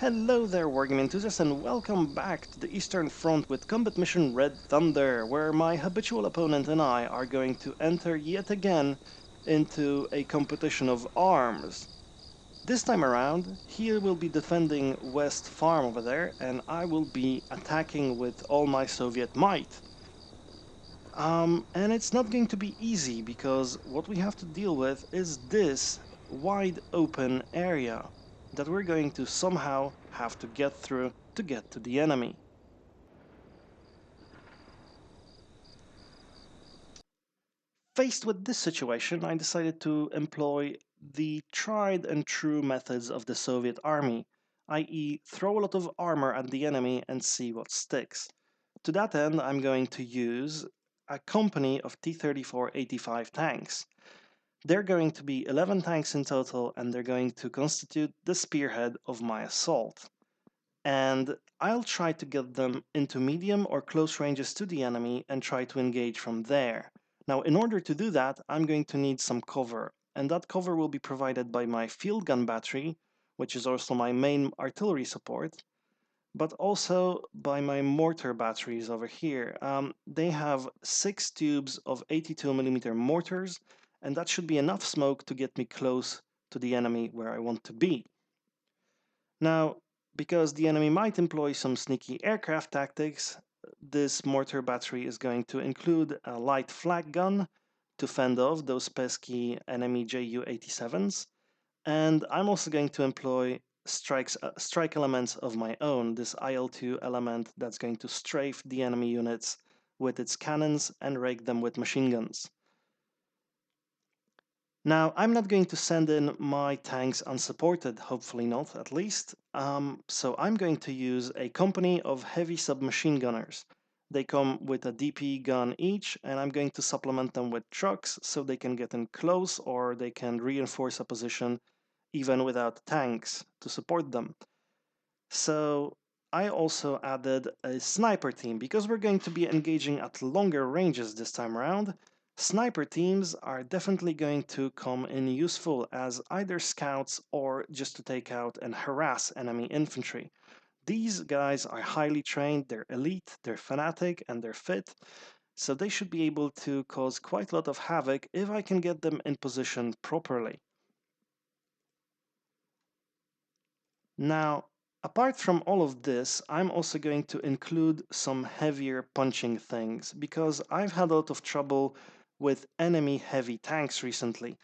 Hello there, Wargame enthusiasts, and welcome back to the Eastern Front with Combat Mission Red Thunder, where my habitual opponent and I are going to enter yet again into a competition of arms. This time around, he will be defending West Farm over there, and I will be attacking with all my Soviet might. And it's not going to be easy, because what we have to deal with is this wide open area that we're going to somehow have to get through to get to the enemy. Faced with this situation, I decided to employ the tried and true methods of the Soviet army, i.e. throw a lot of armor at the enemy and see what sticks. To that end, I'm going to use a company of T-34-85 tanks. They're going to be 11 tanks in total, and they're going to constitute the spearhead of my assault. And I'll try to get them into medium or close ranges to the enemy and try to engage from there. Now, in order to do that, I'm going to need some cover, and that cover will be provided by my field gun battery, which is also my main artillery support, but also by my mortar batteries over here. They have 6 tubes of 82mm mortars, and that should be enough smoke to get me close to the enemy where I want to be. Now, because the enemy might employ some sneaky aircraft tactics, this mortar battery is going to include a light flak gun to fend off those pesky enemy Ju-87s, and I'm also going to employ strike elements of my own, this IL-2 element that's going to strafe the enemy units with its cannons and rake them with machine guns. Now, I'm not going to send in my tanks unsupported, hopefully not at least, so I'm going to use a company of heavy submachine gunners. They come with a DP gun each, and I'm going to supplement them with trucks so they can get in close or they can reinforce a position even without tanks to support them. So I also added a sniper team because we're going to be engaging at longer ranges this time around. Sniper teams are definitely going to come in useful as either scouts or just to take out and harass enemy infantry. These guys are highly trained, they're elite, they're fanatic, and they're fit, so they should be able to cause quite a lot of havoc if I can get them in position properly. Now, apart from all of this, I'm also going to include some heavier punching things because I've had a lot of trouble with enemy heavy tanks recently.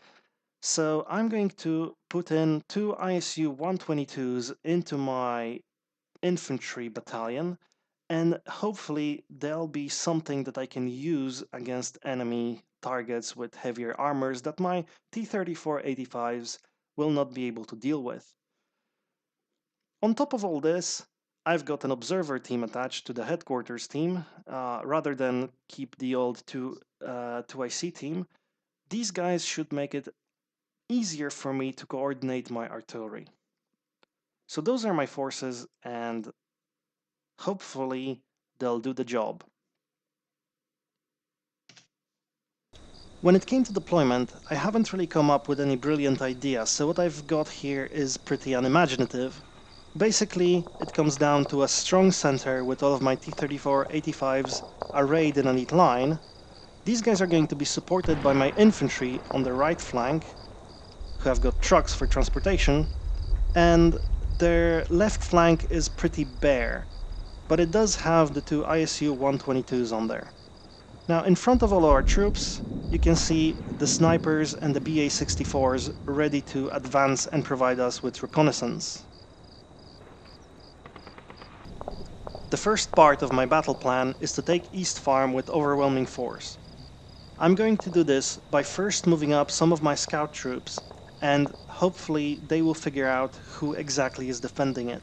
So I'm going to put in 2 ISU 122s into my infantry battalion, and hopefully they'll be something that I can use against enemy targets with heavier armors that my T-34-85s will not be able to deal with. On top of all this, I've got an observer team attached to the headquarters team. Rather than keep the old 2IC team, these guys should make it easier for me to coordinate my artillery. So those are my forces, and hopefully they'll do the job. When it came to deployment, I haven't really come up with any brilliant ideas, so what I've got here is pretty unimaginative. Basically, it comes down to a strong center with all of my T-34-85s arrayed in a neat line. These guys are going to be supported by my infantry on the right flank, who have got trucks for transportation, and their left flank is pretty bare, but it does have the 2 ISU 122s on there. Now, in front of all our troops, you can see the snipers and the BA-64s ready to advance and provide us with reconnaissance. The first part of my battle plan is to take East Farm with overwhelming force. I'm going to do this by first moving up some of my scout troops, and hopefully they will figure out who exactly is defending it.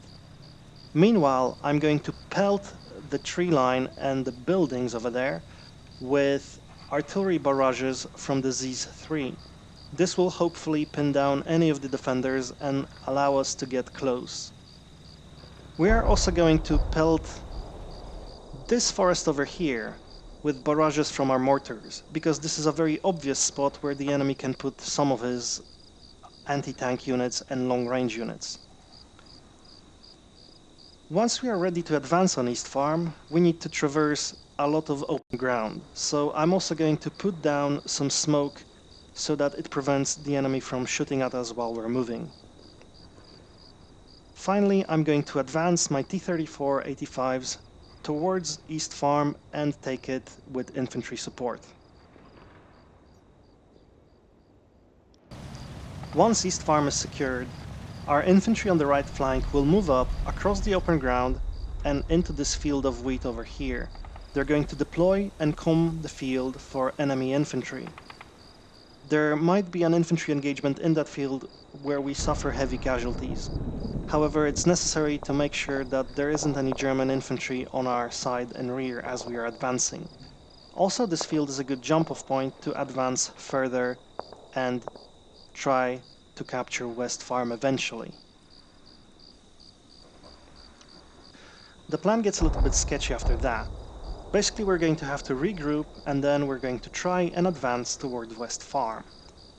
Meanwhile, I'm going to pelt the tree line and the buildings over there with artillery barrages from the Z3. This will hopefully pin down any of the defenders and allow us to get close. We are also going to pelt this forest over here with barrages from our mortars, because this is a very obvious spot where the enemy can put some of his anti-tank units and long-range units. Once we are ready to advance on East Farm, we need to traverse a lot of open ground. So I'm also going to put down some smoke so that it prevents the enemy from shooting at us while we're moving. Finally, I'm going to advance my T-34 85s towards East Farm and take it with infantry support. Once East Farm is secured, our infantry on the right flank will move up across the open ground and into this field of wheat over here. They're going to deploy and comb the field for enemy infantry. There might be an infantry engagement in that field where we suffer heavy casualties. However, it's necessary to make sure that there isn't any German infantry on our side and rear as we are advancing. Also, this field is a good jump-off point to advance further and try to capture West Farm eventually. The plan gets a little bit sketchy after that. Basically, we're going to have to regroup and then we're going to try and advance toward West Farm.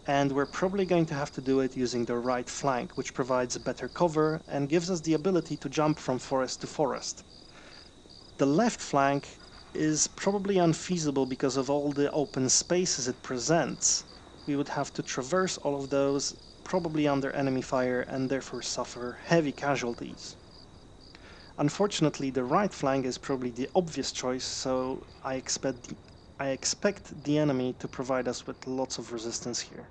And we're probably going to have to do it using the right flank, which provides better cover and gives us the ability to jump from forest to forest. The left flank is probably unfeasible because of all the open spaces it presents. We would have to traverse all of those, probably under enemy fire, and therefore suffer heavy casualties. Unfortunately, the right flank is probably the obvious choice, so I expect the enemy to provide us with lots of resistance here.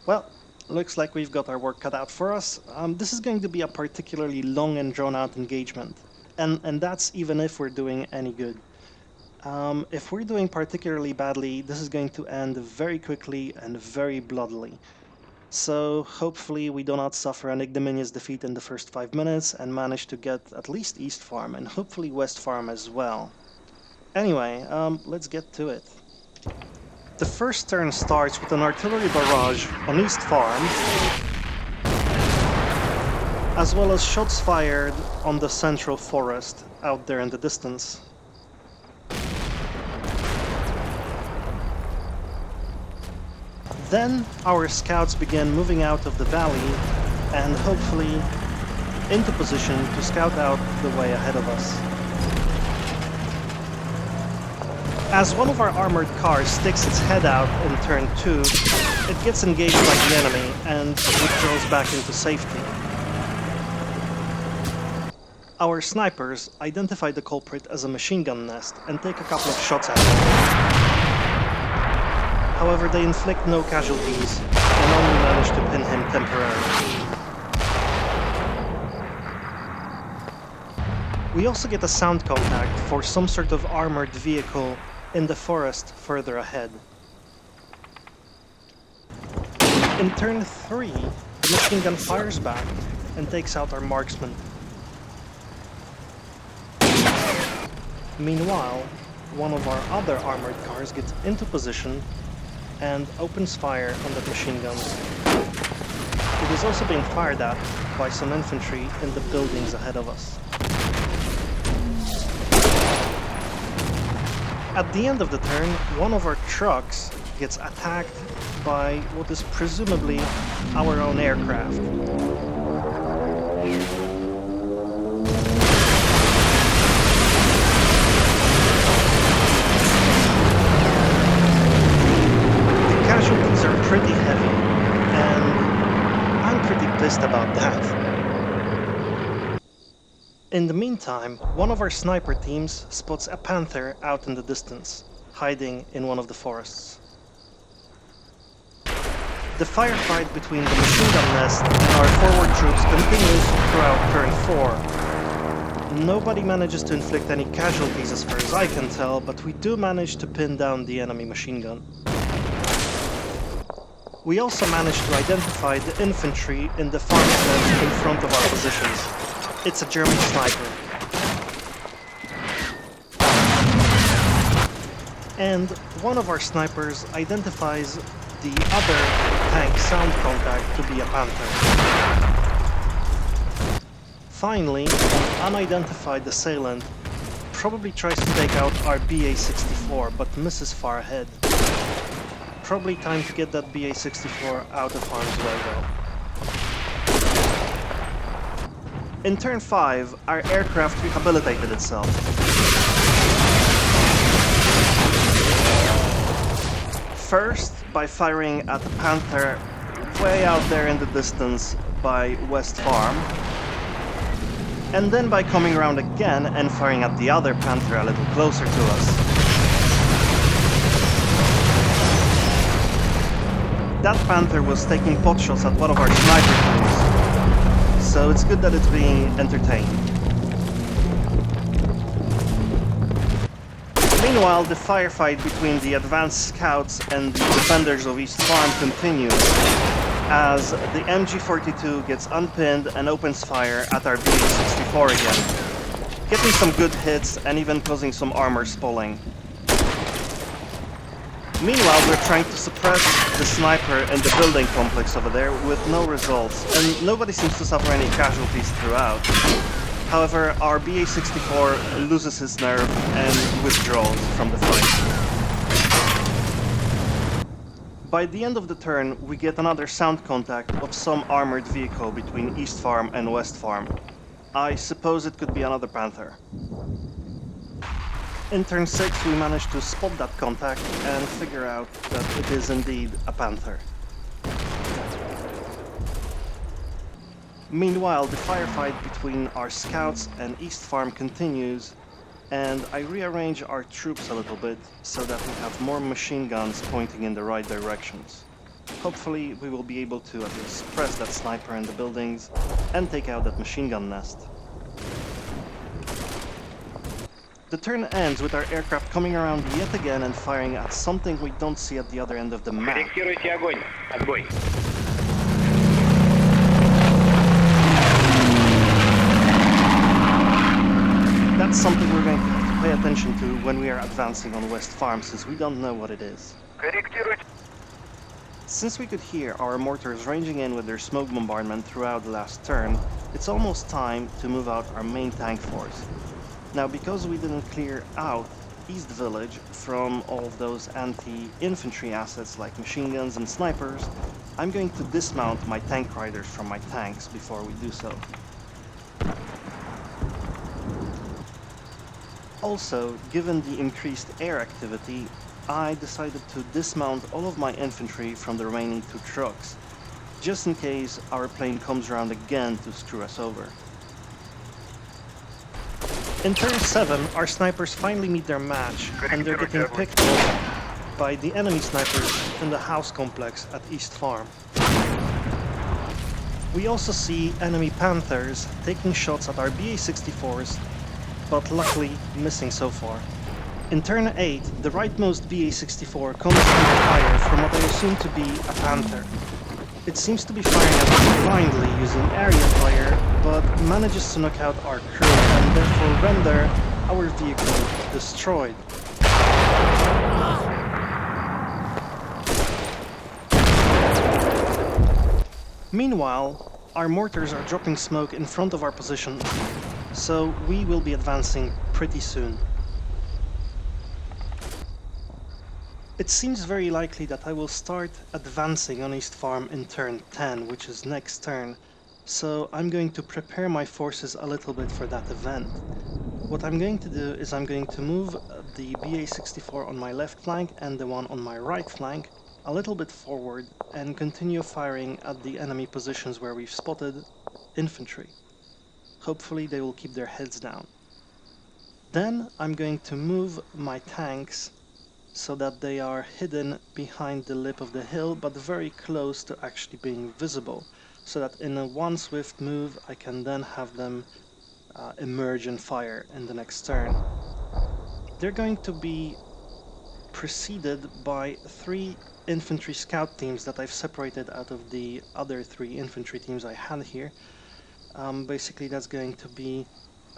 Well, looks like we've got our work cut out for us. This is going to be a particularly long and drawn-out engagement, and that's even if we're doing any good. If we're doing particularly badly, this is going to end very quickly and very bloodily. So hopefully we do not suffer an ignominious defeat in the first 5 minutes and manage to get at least East Farm and hopefully West Farm as well. Anyway, let's get to it. The first turn starts with an artillery barrage on East Farm, as well as shots fired on the central forest out there in the distance. Then our scouts began moving out of the valley and hopefully into position to scout out the way ahead of us. As one of our armored cars sticks its head out in turn 2, it gets engaged by the enemy and withdraws back into safety. Our snipers identify the culprit as a machine gun nest and take a couple of shots at him. However, they inflict no casualties and only manage to pin him temporarily. We also get a sound contact for some sort of armored vehicle in the forest further ahead. In turn 3, the machine gun fires back and takes out our marksman. Meanwhile, one of our other armored cars gets into position and opens fire on the machine gun. It is also being fired at by some infantry in the buildings ahead of us. At the end of the turn, one of our trucks gets attacked by what is presumably our own aircraft. Casualties are pretty heavy, and I'm pretty pissed about that. In the meantime, one of our sniper teams spots a Panther out in the distance, hiding in one of the forests. The firefight between the machine gun nest and our forward troops continues throughout turn 4. Nobody manages to inflict any casualties as far as I can tell, but we do manage to pin down the enemy machine gun. We also managed to identify the infantry in the farmstead in front of our positions. It's a German sniper. And one of our snipers identifies the other tank sound contact to be a Panther. Finally, an unidentified assailant probably tries to take out our BA-64 but misses far ahead. Probably time to get that BA-64 out of harm's way though. In turn 5, our aircraft rehabilitated itself. First, by firing at the Panther way out there in the distance by West Farm, and then by coming around again and firing at the other Panther a little closer to us. That Panther was taking pot shots at one of our sniper teams, so it's good that it's being entertained. Meanwhile, the firefight between the advanced scouts and the defenders of East Farm continues, as the MG42 gets unpinned and opens fire at our BA64 again, getting some good hits and even causing some armor spalling. Meanwhile, we're trying to suppress the sniper in the building complex over there with no results, and nobody seems to suffer any casualties throughout. However, our BA64 loses his nerve and withdraws from the fight. By the end of the turn, we get another sound contact of some armored vehicle between East Farm and West Farm. I suppose it could be another Panther. In turn 6, we manage to spot that contact and figure out that it is indeed a Panther. Meanwhile, the firefight between our scouts and East Farm continues, and I rearrange our troops a little bit so that we have more machine guns pointing in the right directions. Hopefully we will be able to at least suppress that sniper in the buildings and take out that machine gun nest. The turn ends with our aircraft coming around yet again and firing at something we don't see at the other end of the map. That's something we're going to have to pay attention to when we are advancing on West Farm, since we don't know what it is. Since we could hear our mortars ranging in with their smoke bombardment throughout the last turn, it's almost time to move out our main tank force. Now, because we didn't clear out East Village from all of those anti-infantry assets like machine guns and snipers, I'm going to dismount my tank riders from my tanks before we do so. Also, given the increased air activity, I decided to dismount all of my infantry from the remaining 2 trucks, just in case our plane comes around again to screw us over. In turn 7, our snipers finally meet their match, and they're getting picked off by the enemy snipers in the house complex at East Farm. We also see enemy Panthers taking shots at our BA64s, but luckily missing so far. In turn 8, the rightmost BA64 comes under fire from what I assume to be a Panther. It seems to be firing at us blindly using area fire, but manages to knock out our crew and therefore render our vehicle destroyed. Meanwhile, our mortars are dropping smoke in front of our positions, so we will be advancing pretty soon. It seems very likely that I will start advancing on East Farm in turn 10, which is next turn, so I'm going to prepare my forces a little bit for that event. What I'm going to do is I'm going to move the BA64 on my left flank and the one on my right flank a little bit forward and continue firing at the enemy positions where we've spotted infantry. Hopefully they will keep their heads down. Then I'm going to move my tanks so that they are hidden behind the lip of the hill, but very close to actually being visible, so that in a one swift move I can then have them emerge and fire in the next turn. They're going to be preceded by 3 infantry scout teams that I've separated out of the other 3 infantry teams I had here. Basically that's going to be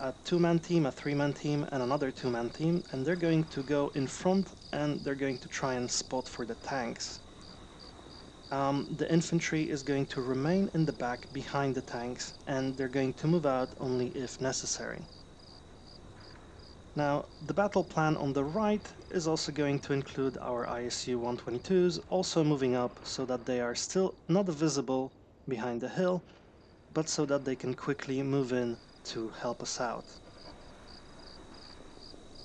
a 2-man team, a 3-man team, and another 2-man team, and they're going to go in front and they're going to try and spot for the tanks. The infantry is going to remain in the back behind the tanks, and they're going to move out only if necessary. Now, the battle plan on the right is also going to include our ISU 122s also moving up so that they are still not visible behind the hill, but so that they can quickly move in to help us out.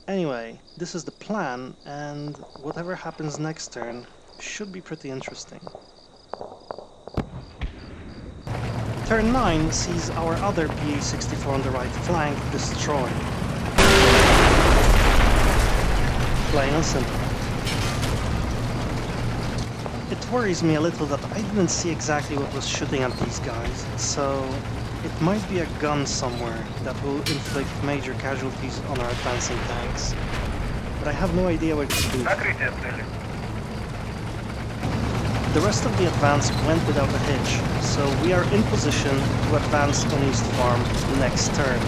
Anyway, this is the plan, and whatever happens next turn should be pretty interesting. Turn 9 sees our other PA-64 on the right flank destroyed. Plain and simple. It worries me a little that I didn't see exactly what was shooting at these guys, so it might be a gun somewhere that will inflict major casualties on our advancing tanks. But I have no idea where to do. The rest of the advance went without a hitch, so we are in position to advance on East Farm next turn.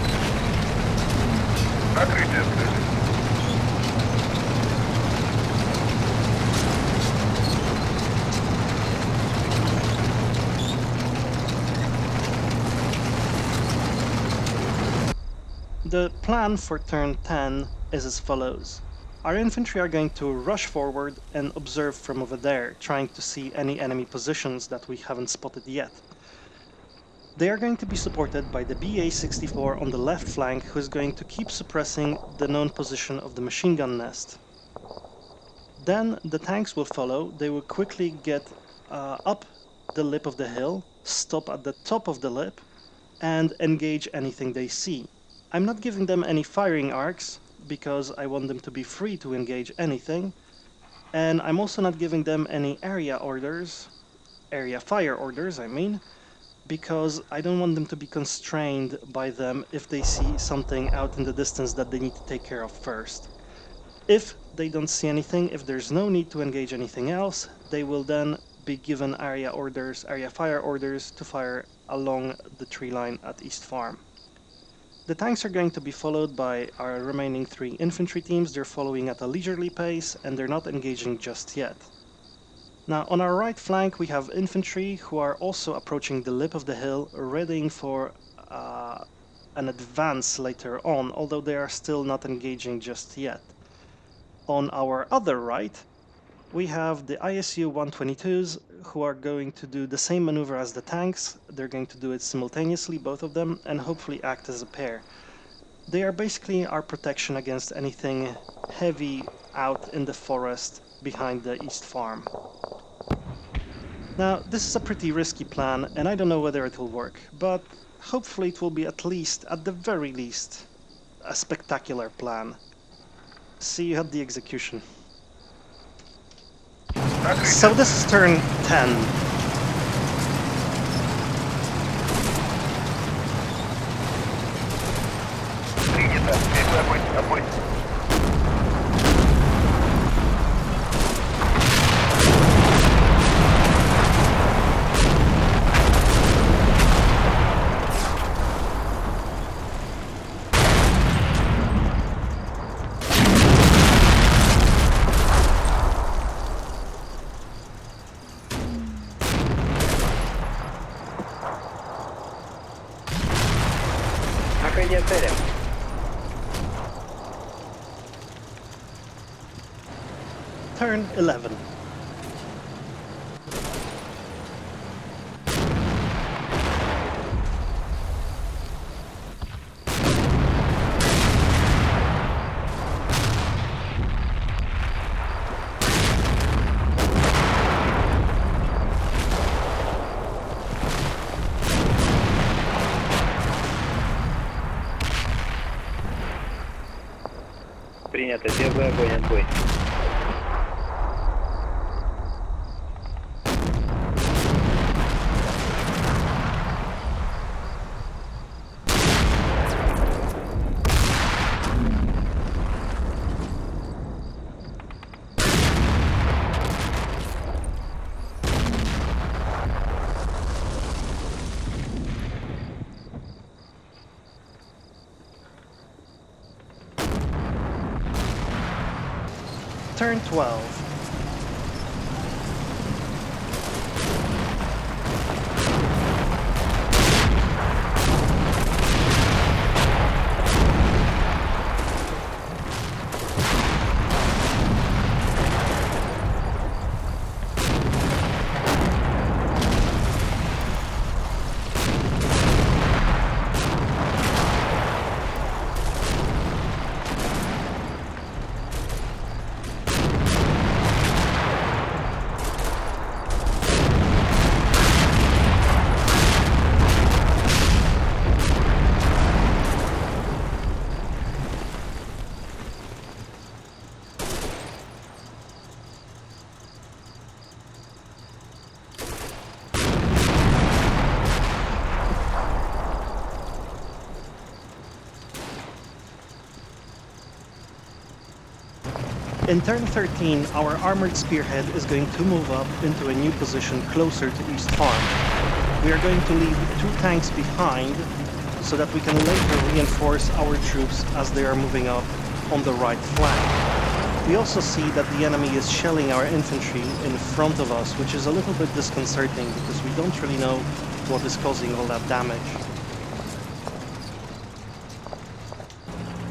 The plan for turn 10 is as follows. Our infantry are going to rush forward and observe from over there, trying to see any enemy positions that we haven't spotted yet. They are going to be supported by the BA-64 on the left flank, who is going to keep suppressing the known position of the machine gun nest. Then the tanks will follow. They will quickly get up the lip of the hill, stop at the top of the lip, and engage anything they see. I'm not giving them any firing arcs, because I want them to be free to engage anything, and I'm also not giving them any area fire orders, I mean, because I don't want them to be constrained by them if they see something out in the distance that they need to take care of first. If they don't see anything, if there's no need to engage anything else, they will then be given area fire orders to fire along the tree line at East Farm. The tanks are going to be followed by our remaining 3 infantry teams. They're following at a leisurely pace, and they're not engaging just yet. Now, on our right flank, we have infantry who are also approaching the lip of the hill, readying for an advance later on, although they are still not engaging just yet. On our other right, we have the ISU 122s who are going to do the same maneuver as the tanks. They're going to do it simultaneously, both of them, and hopefully act as a pair. They are basically our protection against anything heavy out in the forest behind the East Farm. Now, this is a pretty risky plan, and I don't know whether it will work, but hopefully it will be at the very least, a spectacular plan. See you at the execution. So this is turn 10. Turn 11. Принято. Первый огонь, отбой. Turn 12. In turn 13, our armored spearhead is going to move up into a new position closer to East Farm. We are going to leave 2 tanks behind so that we can later reinforce our troops as they are moving up on the right flank. We also see that the enemy is shelling our infantry in front of us, which is a little bit disconcerting because we don't really know what is causing all that damage.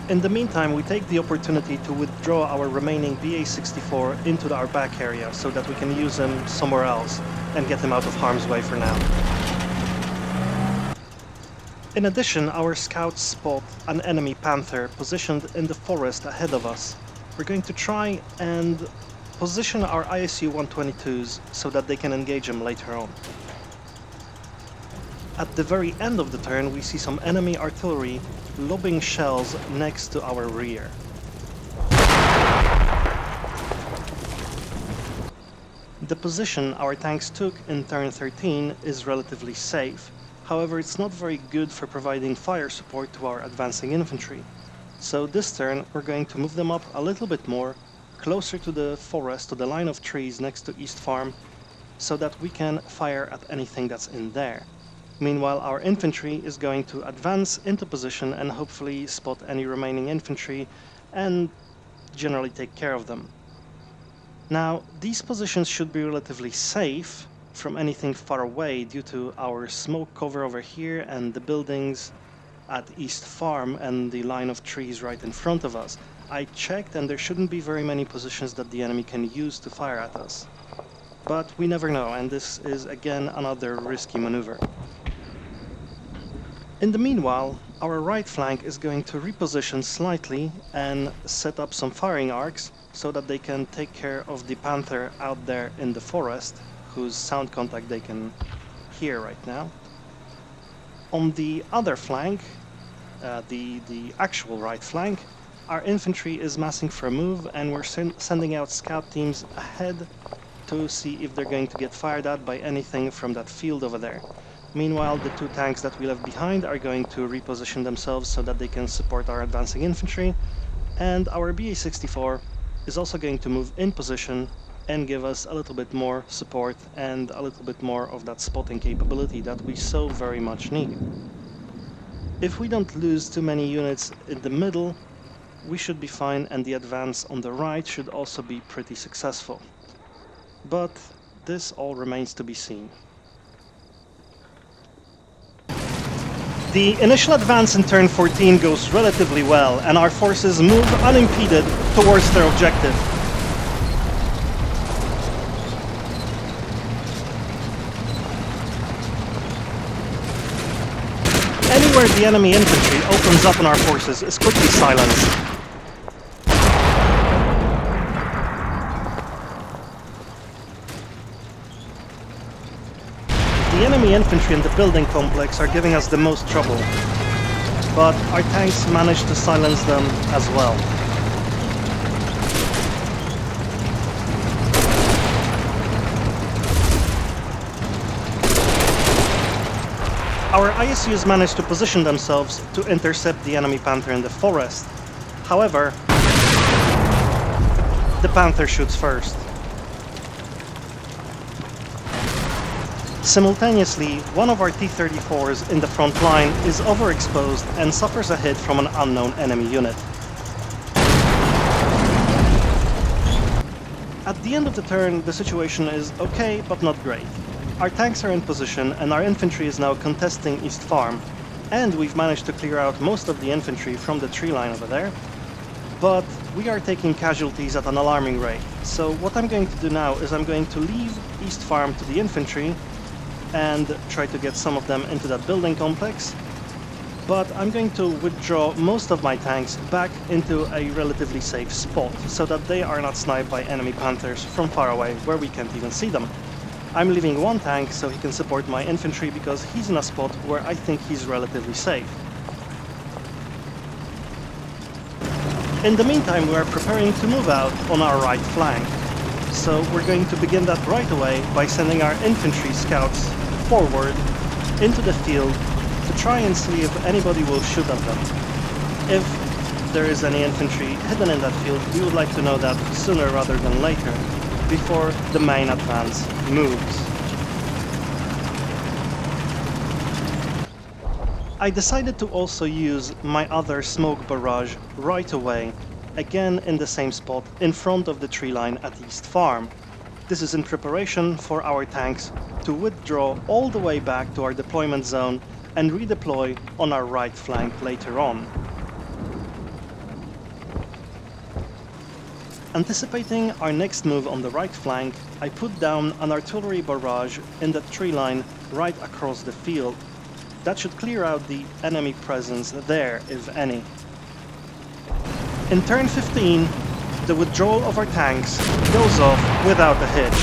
In the meantime, we take the opportunity to withdraw our remaining BA-64 into our back area so that we can use him somewhere else and get him out of harm's way for now. In addition, our scouts spot an enemy Panther positioned in the forest ahead of us. We're going to try and position our ISU-122s so that they can engage him later on. At the very end of the turn, we see some enemy artillery lobbing shells next to our rear. The position our tanks took in turn 13 is relatively safe. However, it's not very good for providing fire support to our advancing infantry. So this turn, we're going to move them up a little bit more, closer to the forest, to the line of trees next to East Farm, so that we can fire at anything that's in there. Meanwhile, our infantry is going to advance into position and hopefully spot any remaining infantry and generally take care of them. Now, these positions should be relatively safe from anything far away due to our smoke cover over here and the buildings at East Farm and the line of trees right in front of us. I checked and there shouldn't be very many positions that the enemy can use to fire at us. But we never know, and this is again another risky maneuver. In the meanwhile, our right flank is going to reposition slightly and set up some firing arcs so that they can take care of the Panther out there in the forest, whose sound contact they can hear right now. On the other flank, the actual right flank, our infantry is massing for a move and we're sending out scout teams ahead to see if they're going to get fired at by anything from that field over there. Meanwhile, the 2 tanks that we left behind are going to reposition themselves so that they can support our advancing infantry, and our BA-64 is also going to move in position and give us a little bit more support and a little bit more of that spotting capability that we so very much need. If we don't lose too many units in the middle, we should be fine, and the advance on the right should also be pretty successful. But this all remains to be seen. The initial advance in turn 14 goes relatively well, and our forces move unimpeded towards their objective. Anywhere the enemy infantry opens up on our forces is quickly silenced. The enemy infantry in the building complex are giving us the most trouble, but our tanks managed to silence them as well. Our ISUs managed to position themselves to intercept the enemy Panther in the forest. However, the Panther shoots first. Simultaneously, one of our T-34s in the front line is overexposed and suffers a hit from an unknown enemy unit. At the end of the turn, the situation is okay, but not great. Our tanks are in position and our infantry is now contesting East Farm, and we've managed to clear out most of the infantry from the tree line over there, but we are taking casualties at an alarming rate. So what I'm going to do now is I'm going to leave East Farm to the infantry and try to get some of them into that building complex, but I'm going to withdraw most of my tanks back into a relatively safe spot so that they are not sniped by enemy Panthers from far away where we can't even see them. I'm leaving 1 tank so he can support my infantry because he's in a spot where I think he's relatively safe. In the meantime, we are preparing to move out on our right flank. So we're going to begin that right away by sending our infantry scouts forward into the field to try and see if anybody will shoot at them. If there is any infantry hidden in that field, we would like to know that sooner rather than later, before the main advance moves. I decided to also use my other smoke barrage right away, again in the same spot in front of the tree line at East Farm. This is in preparation for our tanks to withdraw all the way back to our deployment zone and redeploy on our right flank later on. Anticipating our next move on the right flank, I put down an artillery barrage in the tree line right across the field. That should clear out the enemy presence there, if any. In turn 15, the withdrawal of our tanks goes off without a hitch.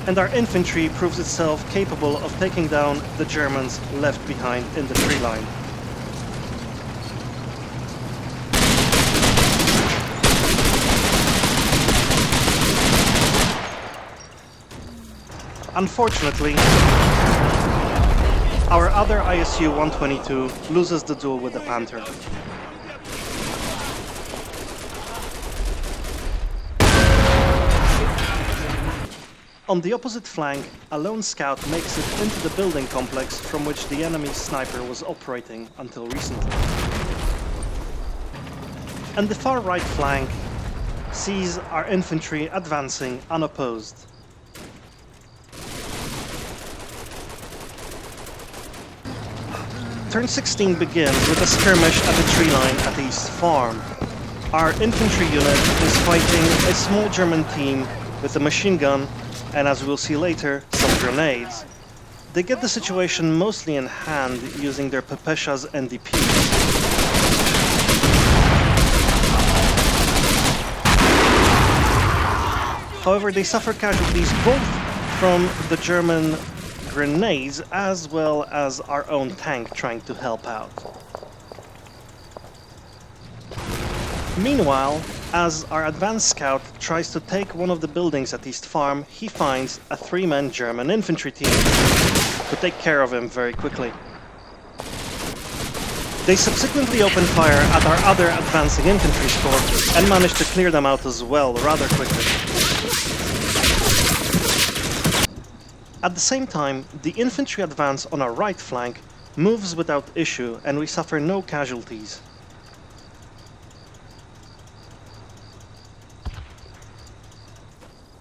And our infantry proves itself capable of taking down the Germans left behind in the tree line. Unfortunately, our other ISU-122 loses the duel with the Panther. On the opposite flank, a lone scout makes it into the building complex from which the enemy sniper was operating until recently. And the far right flank sees our infantry advancing unopposed. Turn 16 begins with a skirmish at the tree line at East Farm. Our infantry unit is fighting a small German team with a machine gun and, as we'll see later, some grenades. They get the situation mostly in hand using their Pepeshas and DPs. However, they suffer casualties both from the German grenades as well as our own tank trying to help out. Meanwhile, as our advanced scout tries to take one of the buildings at East Farm, he finds a 3-man German infantry team who take care of him very quickly. They subsequently open fire at our other advancing infantry corps and manage to clear them out as well rather quickly. At the same time, the infantry advance on our right flank moves without issue and we suffer no casualties.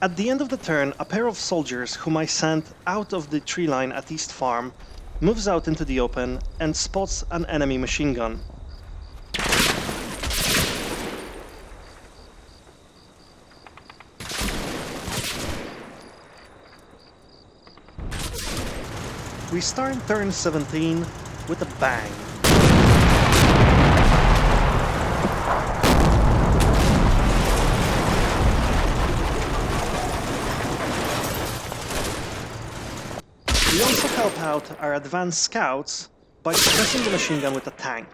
At the end of the turn, a pair of soldiers whom I sent out of the tree line at East Farm moves out into the open and spots an enemy machine gun. We start turn 17 with a bang. We also help out our advanced scouts by suppressing the machine gun with a tank.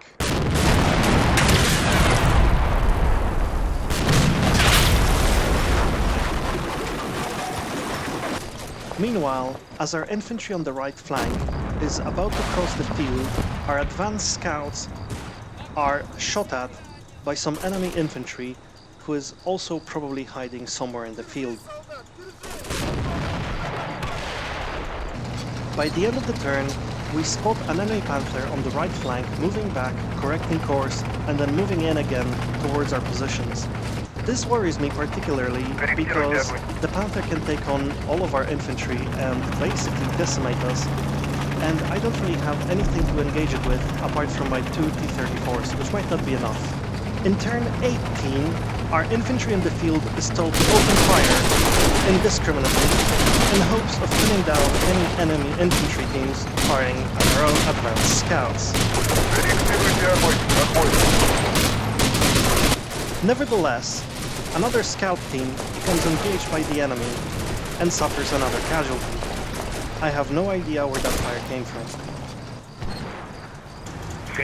Meanwhile, as our infantry on the right flank is about to cross the field, our advanced scouts are shot at by some enemy infantry who is also probably hiding somewhere in the field. By the end of the turn, we spot an enemy Panther on the right flank moving back, correcting course, and then moving in again towards our positions. This worries me particularly because the Panther can take on all of our infantry and basically decimate us, and I don't really have anything to engage it with apart from my 2 T-34s, which might not be enough. In turn 18, our infantry in the field is told to open fire indiscriminately in hopes of pinning down any enemy infantry teams firing at our own advanced scouts. Nevertheless, another scout team becomes engaged by the enemy and suffers another casualty. I have no idea where that fire came from.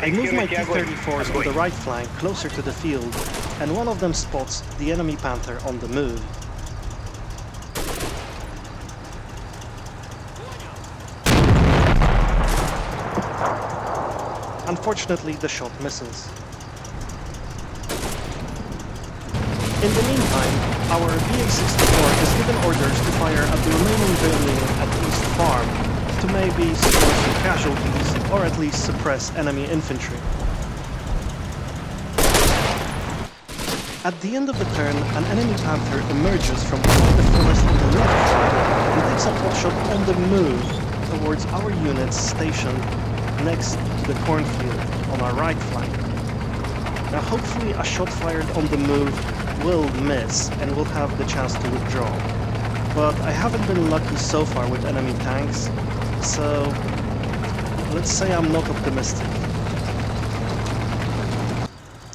I move my T-34s on the right flank closer to the field, and one of them spots the enemy Panther on the move. Unfortunately, the shot misses. In the meantime, our BA-64 is given orders to fire at the remaining building at East Farm to maybe secure some casualties or at least suppress enemy infantry. At the end of the turn, an enemy Panther emerges from the forest on the left flank and takes a potshot on the move towards our units stationed next to the cornfield on our right flank. Now hopefully a shot fired on the move will miss and we'll have the chance to withdraw. But I haven't been lucky so far with enemy tanks, so let's say I'm not optimistic.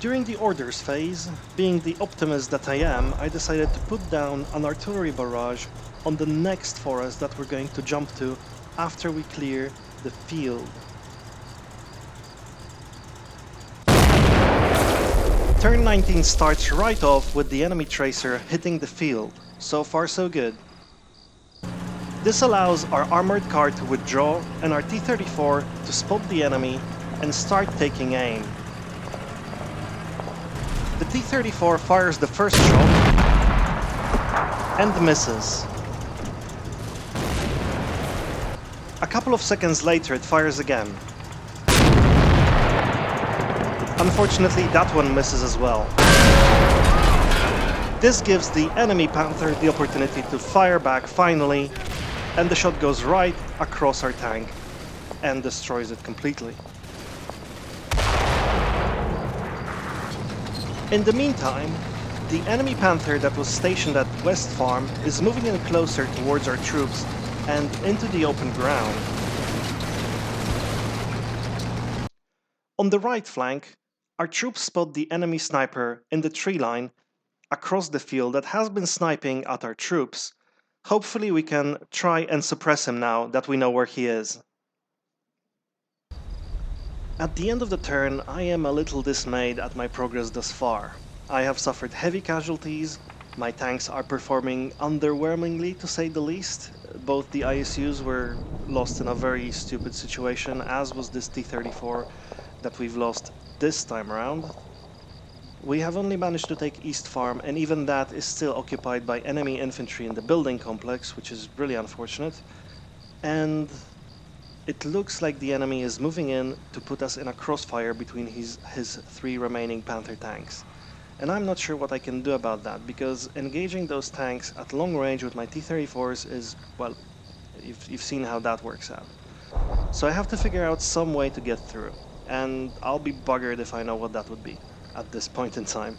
During the orders phase, being the optimist that I am, I decided to put down an artillery barrage on the next forest that we're going to jump to after we clear the field. Turn 19 starts right off with the enemy tracer hitting the field. So far so good. This allows our armored car to withdraw and our T-34 to spot the enemy and start taking aim. The T-34 fires the first shot and misses. A couple of seconds later it fires again. Unfortunately, that one misses as well. This gives the enemy Panther the opportunity to fire back finally, and the shot goes right across our tank and destroys it completely. In the meantime, the enemy Panther that was stationed at West Farm is moving in closer towards our troops and into the open ground. On the right flank, our troops spot the enemy sniper in the tree line across the field that has been sniping at our troops. Hopefully we can try and suppress him now that we know where he is. At the end of the turn, I am a little dismayed at my progress thus far. I have suffered heavy casualties, my tanks are performing underwhelmingly to say the least. Both the ISUs were lost in a very stupid situation, as was this T-34 that we've lost this time around. We have only managed to take East Farm, and even that is still occupied by enemy infantry in the building complex, which is really unfortunate. And it looks like the enemy is moving in to put us in a crossfire between his three remaining Panther tanks. And I'm not sure what I can do about that, because engaging those tanks at long range with my T-34s is, well, you've seen how that works out. So I have to figure out some way to get through, and I'll be buggered if I know what that would be at this point in time.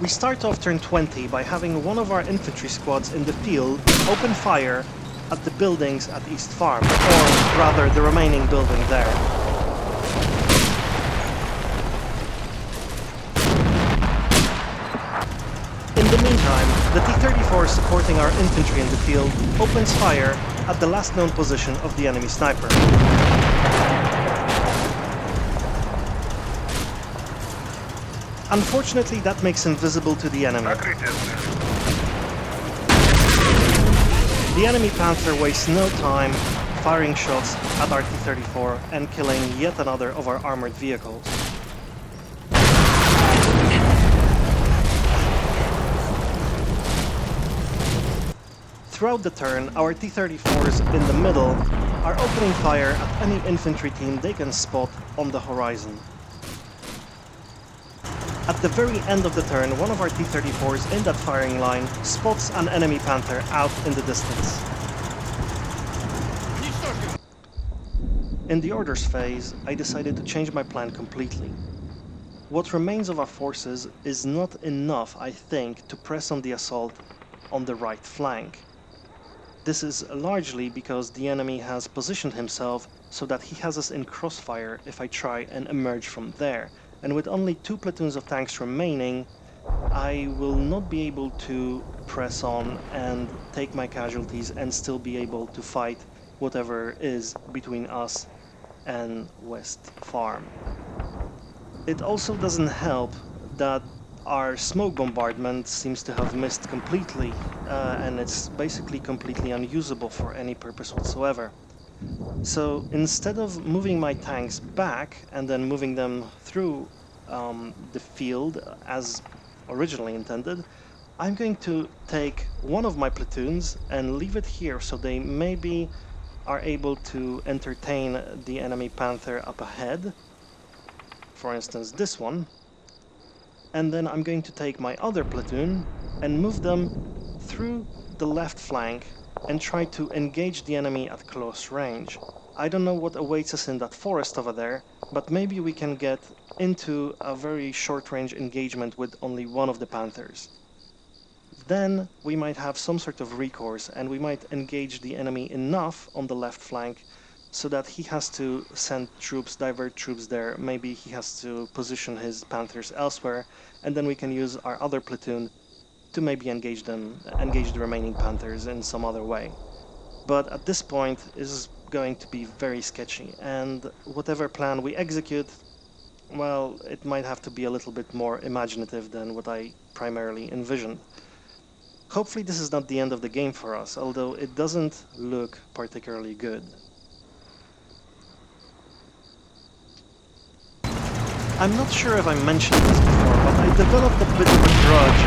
We start off turn 20 by having one of our infantry squads in the field open fire at the buildings at East Farm, or rather the remaining building there. In the meantime, the T-34 supporting our infantry in the field opens fire at the last known position of the enemy sniper. Unfortunately, that makes him visible to the enemy. The enemy Panther wastes no time firing shots at our T-34 and killing yet another of our armored vehicles. Throughout the turn, our T-34s in the middle are opening fire at any infantry team they can spot on the horizon. At the very end of the turn, one of our T-34s in that firing line spots an enemy Panther out in the distance. In the orders phase, I decided to change my plan completely. What remains of our forces is not enough, I think, to press on the assault on the right flank. This is largely because the enemy has positioned himself so that he has us in crossfire if I try and emerge from there. And with only 2 platoons of tanks remaining, I will not be able to press on and take my casualties and still be able to fight whatever is between us and West Farm. It also doesn't help that our smoke bombardment seems to have missed completely, and it's basically completely unusable for any purpose whatsoever. So instead of moving my tanks back and then moving them through the field as originally intended, I'm going to take one of my platoons and leave it here so they maybe are able to entertain the enemy Panther up ahead. For instance, this one. And then I'm going to take my other platoon and move them through the left flank and try to engage the enemy at close range. I don't know what awaits us in that forest over there, but maybe we can get into a very short-range engagement with only one of the Panthers. Then we might have some sort of recourse and we might engage the enemy enough on the left flank so that he has to send troops, divert troops there. Maybe he has to position his Panthers elsewhere, and then we can use our other platoon to maybe engage the remaining Panthers in some other way. But at this point, it is going to be very sketchy, and whatever plan we execute, well, it might have to be a little bit more imaginative than what I primarily envisioned. Hopefully this is not the end of the game for us, although it doesn't look particularly good. I'm not sure if I mentioned this before, but I developed a bit of a grudge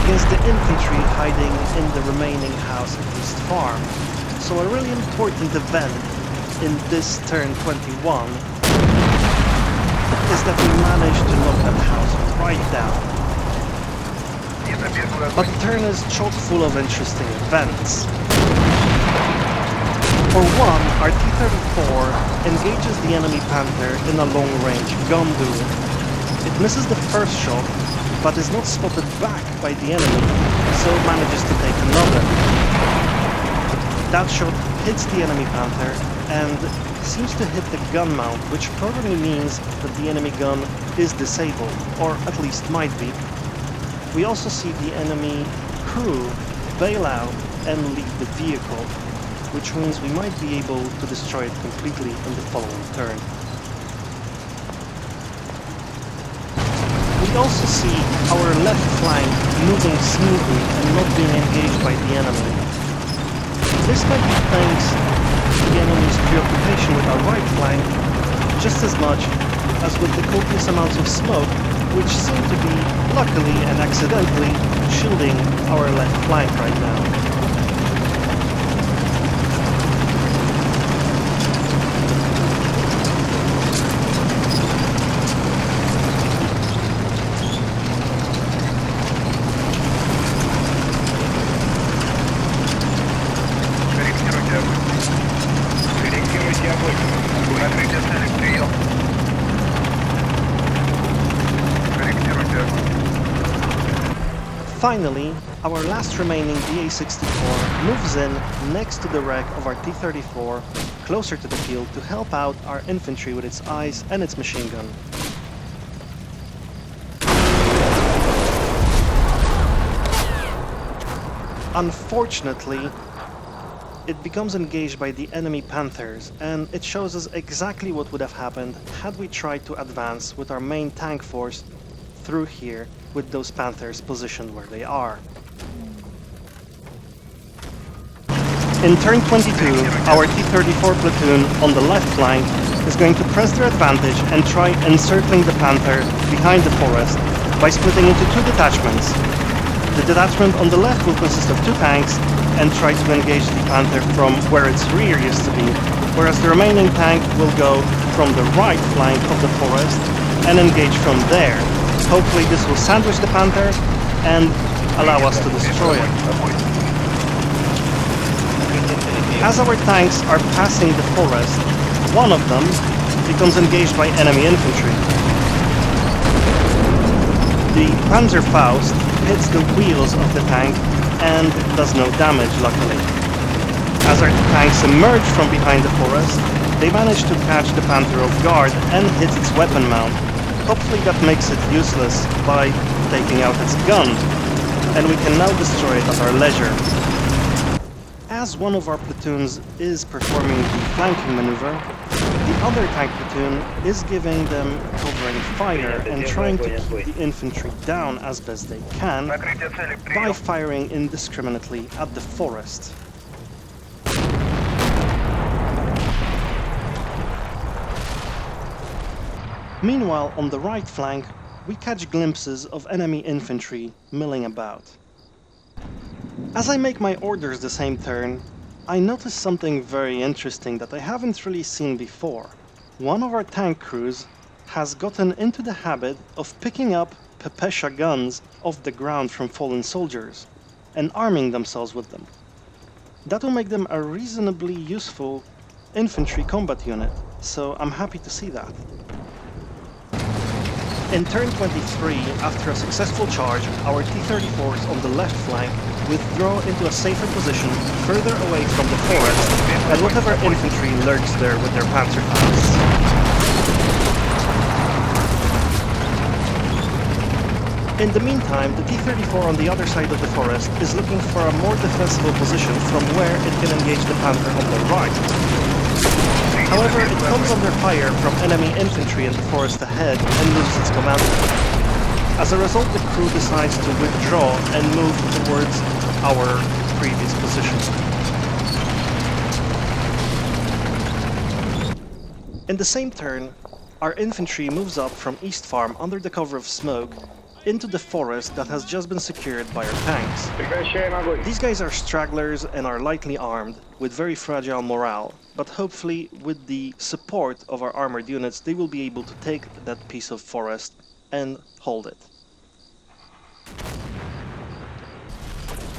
against the infantry hiding in the remaining house at East Farm. So a really important event in this turn 21 is that we managed to knock that house right down. But the turn is chock full of interesting events. For one, our T-34 engages the enemy Panther in a long-range gun duel. It misses the first shot, but is not spotted back by the enemy, so manages to take another. That shot hits the enemy Panther and seems to hit the gun mount, which probably means that the enemy gun is disabled, or at least might be. We also see the enemy crew bail out and leave the vehicle, which means we might be able to destroy it completely in the following turn. We also see our left flank moving smoothly and not being engaged by the enemy. This might be thanks to the enemy's preoccupation with our right flank just as much as with the copious amounts of smoke which seem to be, luckily and accidentally, shielding our left flank right now. Finally, our last remaining BA-64 moves in next to the wreck of our T-34, closer to the field to help out our infantry with its eyes and its machine gun. Unfortunately, it becomes engaged by the enemy Panthers, and it shows us exactly what would have happened had we tried to advance with our main tank force through here with those Panthers positioned where they are. In turn 22, our T-34 platoon on the left flank is going to press their advantage and try encircling the Panther behind the forest by splitting into two detachments. The detachment on the left will consist of two tanks and try to engage the Panther from where its rear used to be, whereas the remaining tank will go from the right flank of the forest and engage from there. Hopefully this will sandwich the Panther and allow us to destroy it. As our tanks are passing the forest, one of them becomes engaged by enemy infantry. The Panzerfaust hits the wheels of the tank and does no damage, luckily. As our tanks emerge from behind the forest, they manage to catch the Panther off guard and hit its weapon mount. Hopefully that makes it useless by taking out its gun, and we can now destroy it at our leisure. As one of our platoons is performing the flanking maneuver, the other tank platoon is giving them covering fire and trying to keep the infantry down as best they can by firing indiscriminately at the forest. Meanwhile, on the right flank, we catch glimpses of enemy infantry milling about. As I make my orders the same turn, I notice something very interesting that I haven't really seen before. One of our tank crews has gotten into the habit of picking up Pepesha guns off the ground from fallen soldiers and arming themselves with them. That will make them a reasonably useful infantry combat unit, so I'm happy to see that. In turn 23, after a successful charge, our T-34s on the left flank withdraw into a safer position further away from the forest and whatever infantry lurks there with their Panzer tanks. In the meantime, the T-34 on the other side of the forest is looking for a more defensible position from where it can engage the Panther on the right. However, it comes under fire from enemy infantry in the forest ahead and loses its commander. As a result, the crew decides to withdraw and move towards our previous position. In the same turn, our infantry moves up from East Farm under the cover of smoke into the forest that has just been secured by our tanks. These guys are stragglers and are lightly armed, with very fragile morale, but hopefully with the support of our armored units they will be able to take that piece of forest and hold it.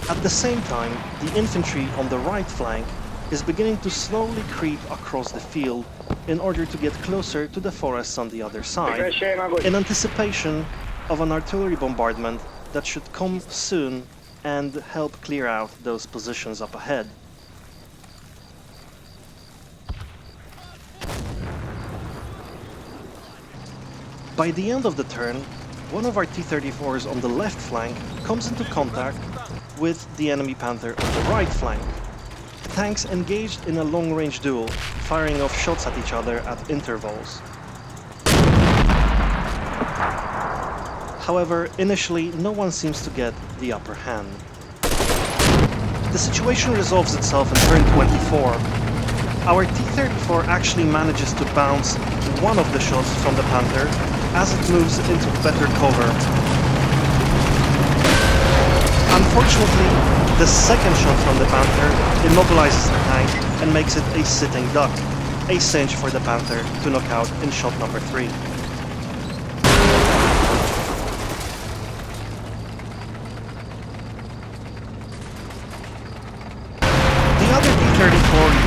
At the same time, the infantry on the right flank is beginning to slowly creep across the field in order to get closer to the forests on the other side, in anticipation of an artillery bombardment that should come soon and help clear out those positions up ahead. By the end of the turn, one of our T-34s on the left flank comes into contact with the enemy Panther on the right flank. The tanks engaged in a long-range duel, firing off shots at each other at intervals. However, initially, no one seems to get the upper hand. The situation resolves itself in turn 24. Our T-34 actually manages to bounce one of the shots from the Panther as it moves into better cover. Unfortunately, the second shot from the Panther immobilizes the tank and makes it a sitting duck, a cinch for the Panther to knock out in shot number 3.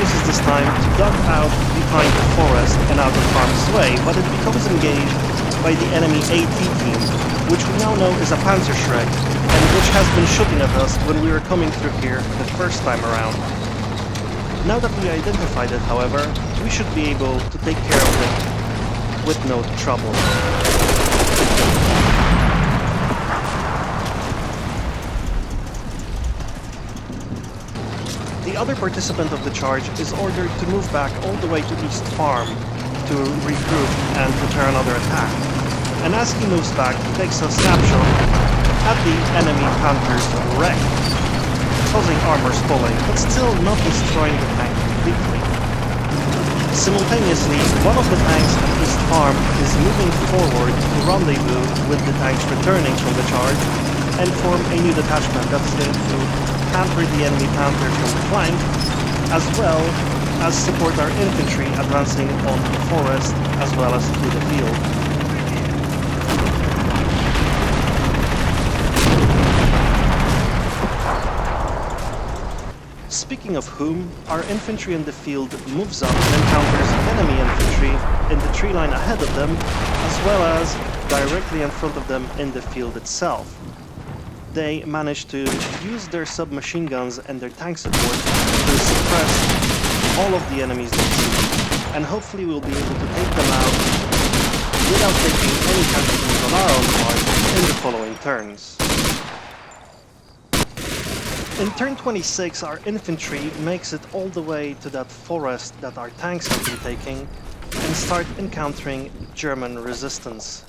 Uses this time to duck out behind the forest and out of harm's way, but it becomes engaged by the enemy AT team, which we now know is a Panzerschreck, and which has been shooting at us when we were coming through here the first time around. Now that we identified it, however, we should be able to take care of it with no trouble. The other participant of the charge is ordered to move back all the way to East Farm to regroup and prepare another attack. And as he moves back, he takes a snapshot at the enemy Panther's wreck, causing armor spalling, but still not destroying the tank completely. Simultaneously, one of the tanks at East Farm is moving forward to rendezvous with the tanks returning from the charge and form a new detachment that's going to hamper the enemy Panther from the flank, as well as support our infantry advancing on the forest as well as through the field. Speaking of whom, our infantry in the field moves up and encounters enemy infantry in the tree line ahead of them, as well as directly in front of them in the field itself. They manage to use their submachine guns and their tank support to suppress all of the enemies they see, and hopefully we'll be able to take them out without taking any casualties on our own part in the following turns. In turn 26, our infantry makes it all the way to that forest that our tanks have been taking and start encountering German resistance.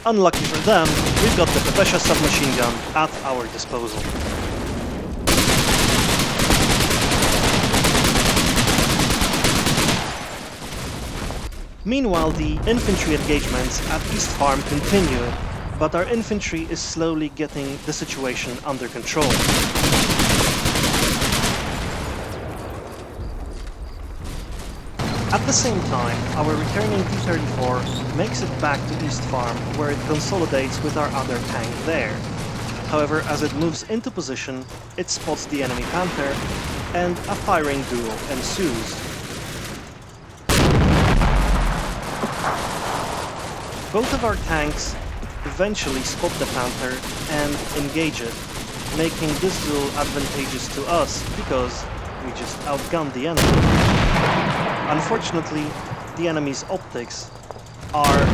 Unlucky for them, we've got the Pepesha submachine gun at our disposal. Meanwhile, the infantry engagements at East Farm continue, but our infantry is slowly getting the situation under control. At the same time, our returning T-34 makes it back to East Farm, where it consolidates with our other tank there. However, as it moves into position, it spots the enemy Panther, and a firing duel ensues. Both of our tanks eventually spot the Panther and engage it, making this duel advantageous to us because we just outgunned the enemy. Unfortunately, the enemy's optics are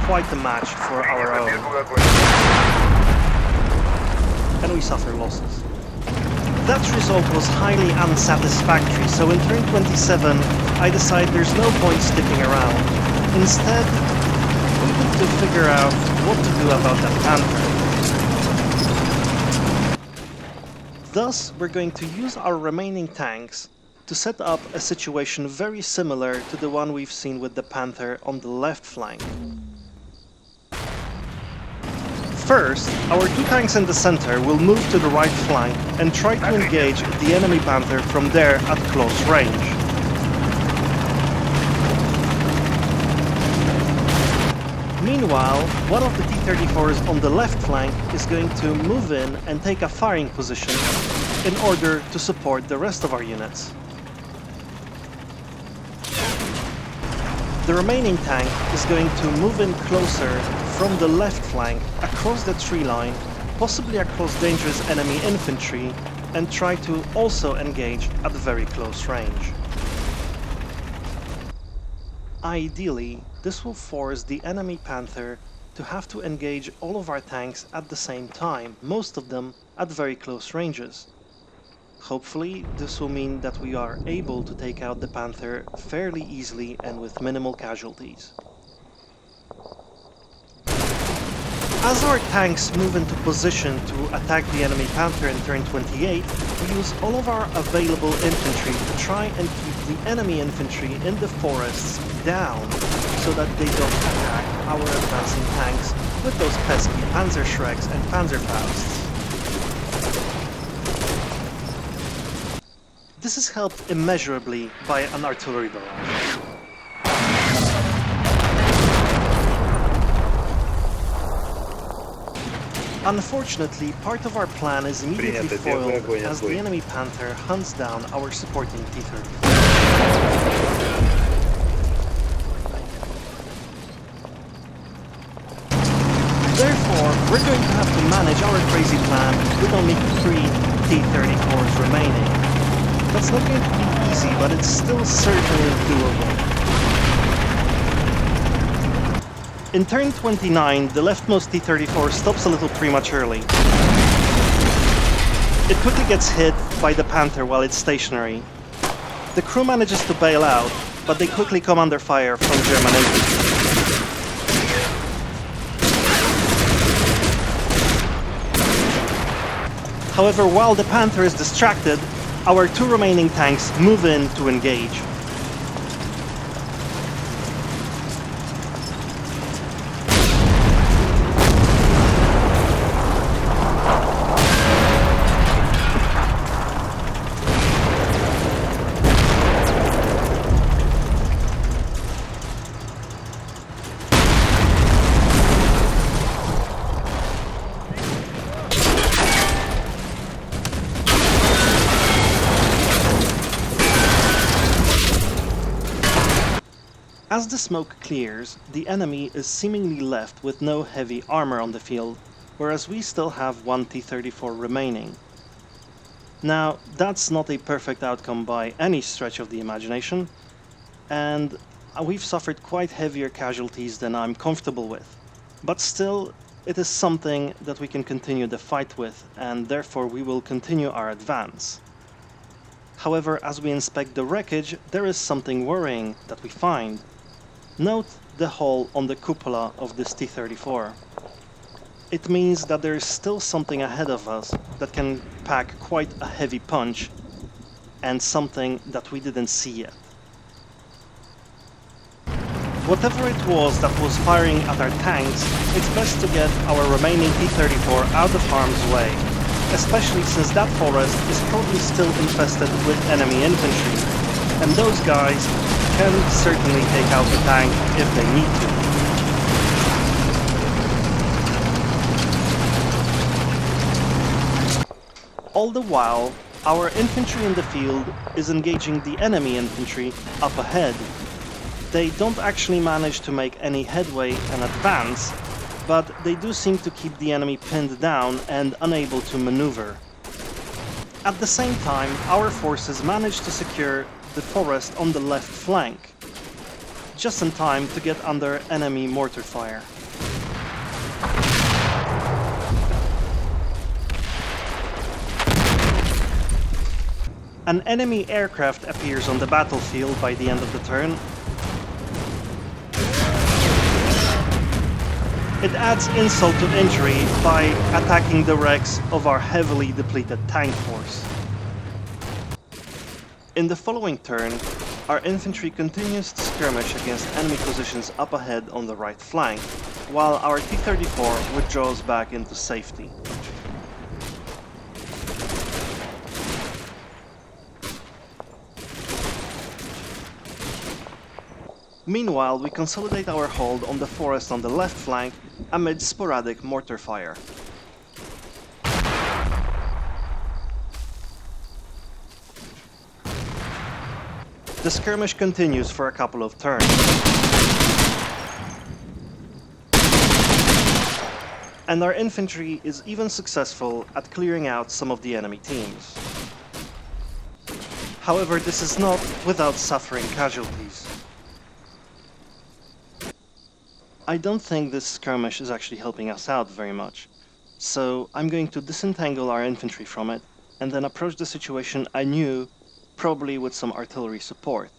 quite a match for our own, and we suffer losses. That result was highly unsatisfactory, so in turn 27 I decide there's no point sticking around. Instead, we need to figure out what to do about that Panther. Thus, we're going to use our remaining tanks to set up a situation very similar to the one we've seen with the Panther on the left flank. First, our two tanks in the center will move to the right flank and try to engage the enemy Panther from there at close range. Meanwhile, one of the T-34s on the left flank is going to move in and take a firing position in order to support the rest of our units. The remaining tank is going to move in closer from the left flank across the tree line, possibly across dangerous enemy infantry, and try to also engage at very close range. Ideally, this will force the enemy Panther to have to engage all of our tanks at the same time, most of them at very close ranges. Hopefully, this will mean that we are able to take out the Panther fairly easily and with minimal casualties. As our tanks move into position to attack the enemy Panther in turn 28, we use all of our available infantry to try and keep the enemy infantry in the forests down so that they don't attack our advancing tanks with those pesky Panzerschrecks and Panzerfausts. This is helped immeasurably by an artillery barrage. Unfortunately, part of our plan is immediately foiled as the enemy Panther hunts down our supporting T-34. Therefore, we're going to have to manage our crazy plan with only 3 T-34s remaining. That's not going to be easy, but it's still certainly doable. In turn 29, the leftmost T-34 stops a little prematurely. It quickly gets hit by the Panther while it's stationary. The crew manages to bail out, but they quickly come under fire from German infantry. However, while the Panther is distracted, our two remaining tanks move in to engage. As the smoke clears, the enemy is seemingly left with no heavy armor on the field, whereas we still have one T-34 remaining. Now, that's not a perfect outcome by any stretch of the imagination, and we've suffered quite heavier casualties than I'm comfortable with. But still, it is something that we can continue the fight with, and therefore we will continue our advance. However, as we inspect the wreckage, there is something worrying that we find. Note the hole on the cupola of this T-34. It means that there is still something ahead of us that can pack quite a heavy punch, and something that we didn't see yet. Whatever it was that was firing at our tanks, it's best to get our remaining T-34 out of harm's way, especially since that forest is probably still infested with enemy infantry, and those guys can certainly take out the tank if they need to. All the while, our infantry in the field is engaging the enemy infantry up ahead. They don't actually manage to make any headway and advance, but they do seem to keep the enemy pinned down and unable to maneuver. At the same time, our forces manage to secure the forest on the left flank, just in time to get under enemy mortar fire. An enemy aircraft appears on the battlefield by the end of the turn. It adds insult to injury by attacking the wrecks of our heavily depleted tank force. In the following turn, our infantry continues to skirmish against enemy positions up ahead on the right flank, while our T-34 withdraws back into safety. Meanwhile, we consolidate our hold on the forest on the left flank amid sporadic mortar fire. The skirmish continues for a couple of turns. And our infantry is even successful at clearing out some of the enemy teams. However, this is not without suffering casualties. I don't think this skirmish is actually helping us out very much, so I'm going to disentangle our infantry from it and then approach the situation anew, probably with some artillery support.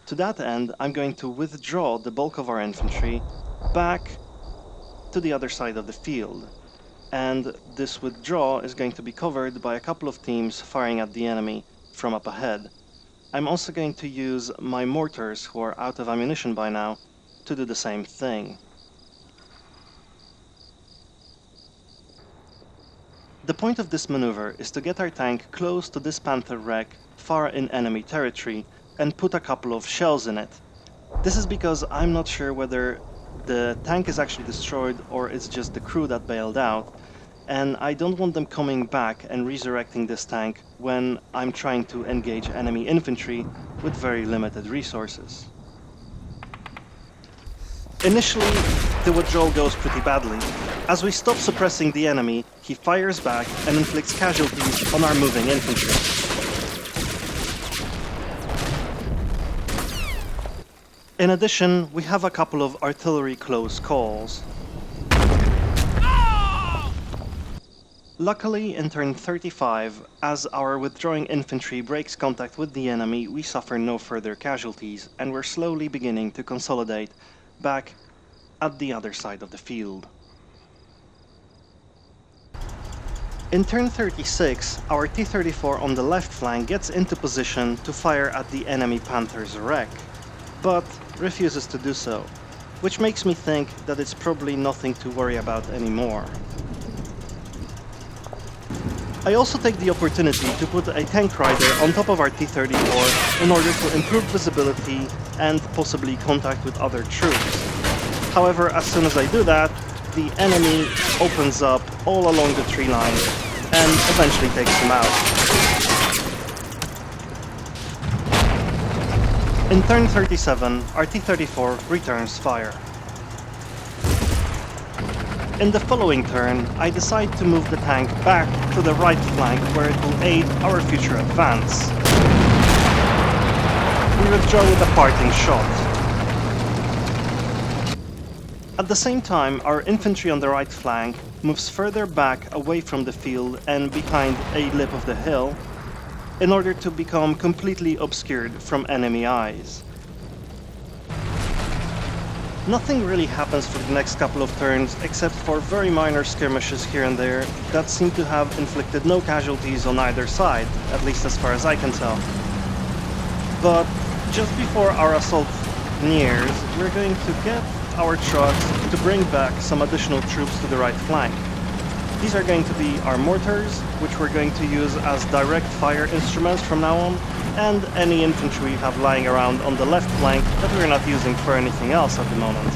To that end, I'm going to withdraw the bulk of our infantry back to the other side of the field, and this withdrawal is going to be covered by a couple of teams firing at the enemy from up ahead. I'm also going to use my mortars, who are out of ammunition by now, to do the same thing. The point of this maneuver is to get our tank close to this Panther wreck far in enemy territory and put a couple of shells in it. This is because I'm not sure whether the tank is actually destroyed or it's just the crew that bailed out, and I don't want them coming back and resurrecting this tank when I'm trying to engage enemy infantry with very limited resources. Initially, the withdrawal goes pretty badly. As we stop suppressing the enemy, he fires back and inflicts casualties on our moving infantry. In addition, we have a couple of artillery close calls. Luckily, in turn 35, as our withdrawing infantry breaks contact with the enemy, we suffer no further casualties, and we're slowly beginning to consolidate back at the other side of the field. In turn 36, our T-34 on the left flank gets into position to fire at the enemy Panthers wreck, but refuses to do so, which makes me think that it's probably nothing to worry about anymore. I also take the opportunity to put a tank rider on top of our T-34 in order to improve visibility and possibly contact with other troops. However, as soon as I do that, the enemy opens up all along the tree line and eventually takes him out. In turn 37, our T-34 returns fire. In the following turn, I decide to move the tank back to the right flank where it will aid our future advance. We withdraw with a parting shot. At the same time, our infantry on the right flank moves further back away from the field and behind a lip of the hill in order to become completely obscured from enemy eyes. Nothing really happens for the next couple of turns except for very minor skirmishes here and there that seem to have inflicted no casualties on either side, at least as far as I can tell. But just before our assault nears, we're going to get our trucks to bring back some additional troops to the right flank. These are going to be our mortars, which we're going to use as direct fire instruments from now on, and any infantry we have lying around on the left flank that we're not using for anything else at the moment.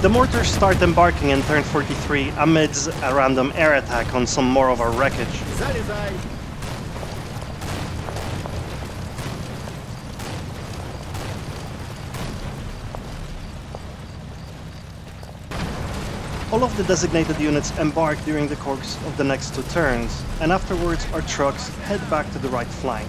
The mortars start embarking in turn 43 amidst a random air attack on some more of our wreckage. All of the designated units embark during the course of the next 2 turns, and afterwards our trucks head back to the right flank.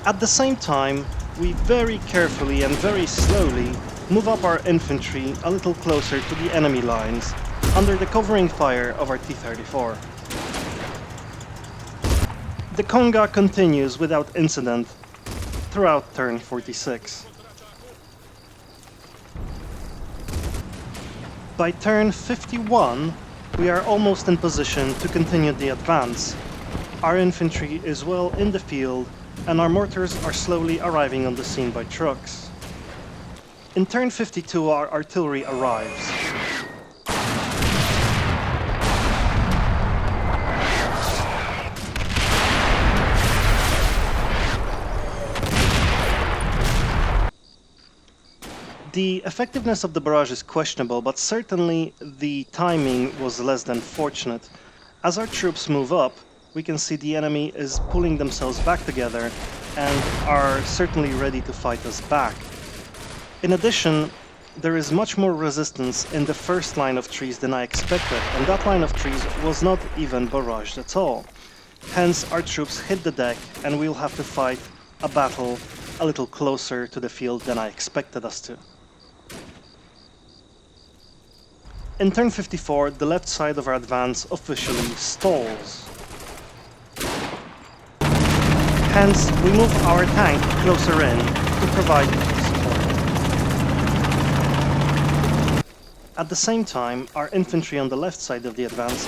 At the same time, we very carefully and very slowly move up our infantry a little closer to the enemy lines, under the covering fire of our T-34. The conga continues without incident throughout turn 46. By turn 51, we are almost in position to continue the advance. Our infantry is well in the field, and our mortars are slowly arriving on the scene by trucks. In turn 52, our artillery arrives. The effectiveness of the barrage is questionable, but certainly the timing was less than fortunate. As our troops move up, we can see the enemy is pulling themselves back together and are certainly ready to fight us back. In addition, there is much more resistance in the first line of trees than I expected, and that line of trees was not even barraged at all. Hence, our troops hit the deck, and we'll have to fight a battle a little closer to the field than I expected us to. In turn 54, the left side of our advance officially stalls. Hence, we move our tank closer in to provide support. At the same time, our infantry on the left side of the advance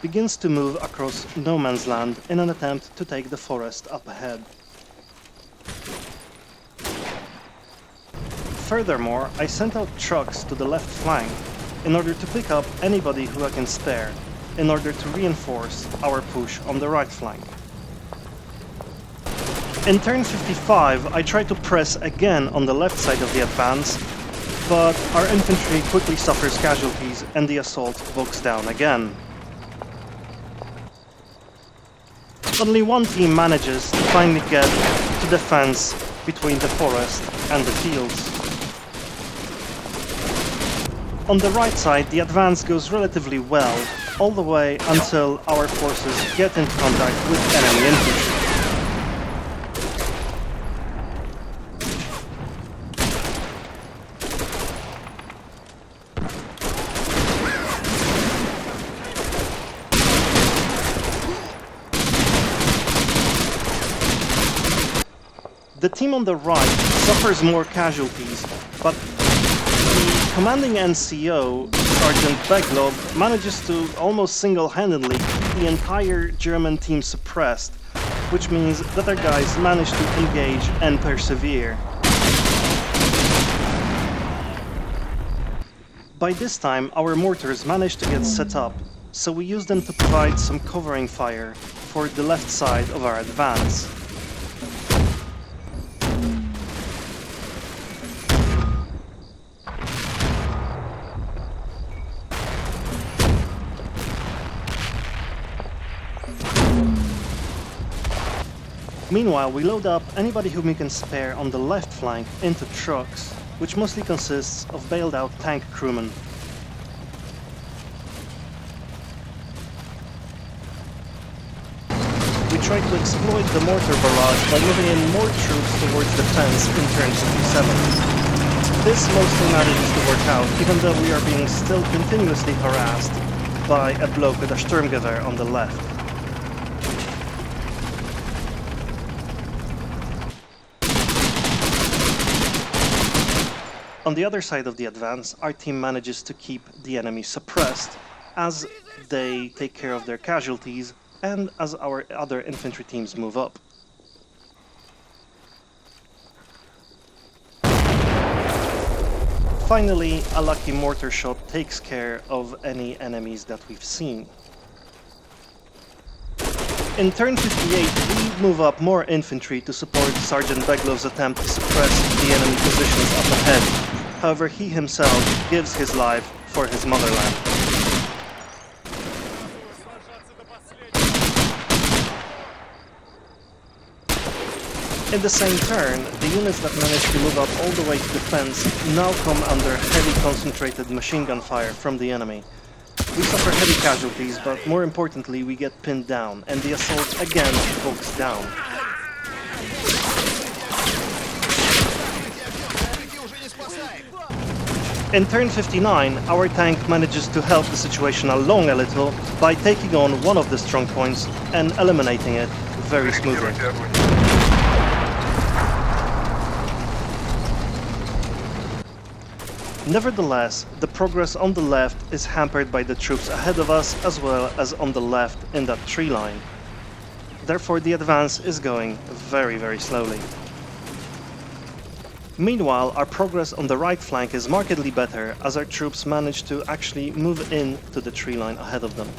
begins to move across no man's land in an attempt to take the forest up ahead. Furthermore, I sent out trucks to the left flank in order to pick up anybody who I can spare, in order to reinforce our push on the right flank. In turn 55, I try to press again on the left side of the advance, but our infantry quickly suffers casualties and the assault bogs down again. Only one team manages to finally get to the fence between the forest and the fields. On the right side, the advance goes relatively well, all the way until our forces get into contact with enemy infantry. The team on the right suffers more casualties, but the commanding NCO, Sergeant Beglob, manages to almost single-handedly keep the entire German team suppressed, which means that our guys manage to engage and persevere. By this time, our mortars managed to get set up, so we use them to provide some covering fire for the left side of our advance. Meanwhile, we load up anybody whom we can spare on the left flank into trucks, which mostly consists of bailed out tank crewmen. We try to exploit the mortar barrage by moving in more troops towards the fence in turn 67. This mostly manages to work out, even though we are being still continuously harassed by a bloke with a Sturmgewehr on the left. On the other side of the advance, our team manages to keep the enemy suppressed as they take care of their casualties and as our other infantry teams move up. Finally, a lucky mortar shot takes care of any enemies that we've seen. In turn 58, we move up more infantry to support Sergeant Beglov's attempt to suppress the enemy positions up ahead. However, he himself gives his life for his motherland. In the same turn, the units that managed to move up all the way to the fence now come under heavy concentrated machine gun fire from the enemy. We suffer heavy casualties, but more importantly, we get pinned down, and the assault again bogs down. In turn 59, our tank manages to help the situation along a little by taking on one of the strong points and eliminating it very smoothly. Nevertheless, the progress on the left is hampered by the troops ahead of us as well as on the left in that tree line. Therefore, the advance is going very slowly. Meanwhile, our progress on the right flank is markedly better as our troops manage to actually move in to the tree line ahead of them.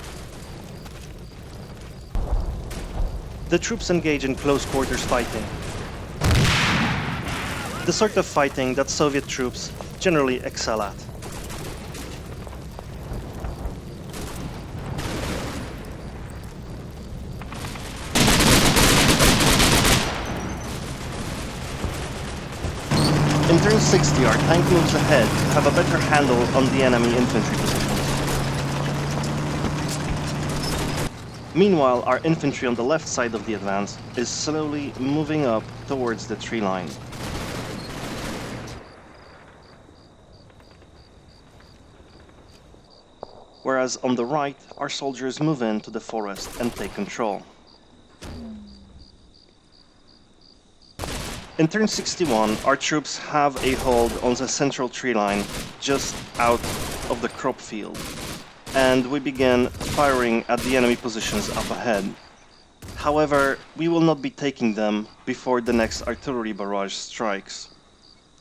The troops engage in close quarters fighting. The sort of fighting that Soviet troops generally excel at. In turn 60, our tank moves ahead to have a better handle on the enemy infantry positions. Meanwhile, our infantry on the left side of the advance is slowly moving up towards the tree line. Whereas on the right, our soldiers move into the forest and take control. In turn 61, our troops have a hold on the central tree line just out of the crop field, and we begin firing at the enemy positions up ahead. However, we will not be taking them before the next artillery barrage strikes.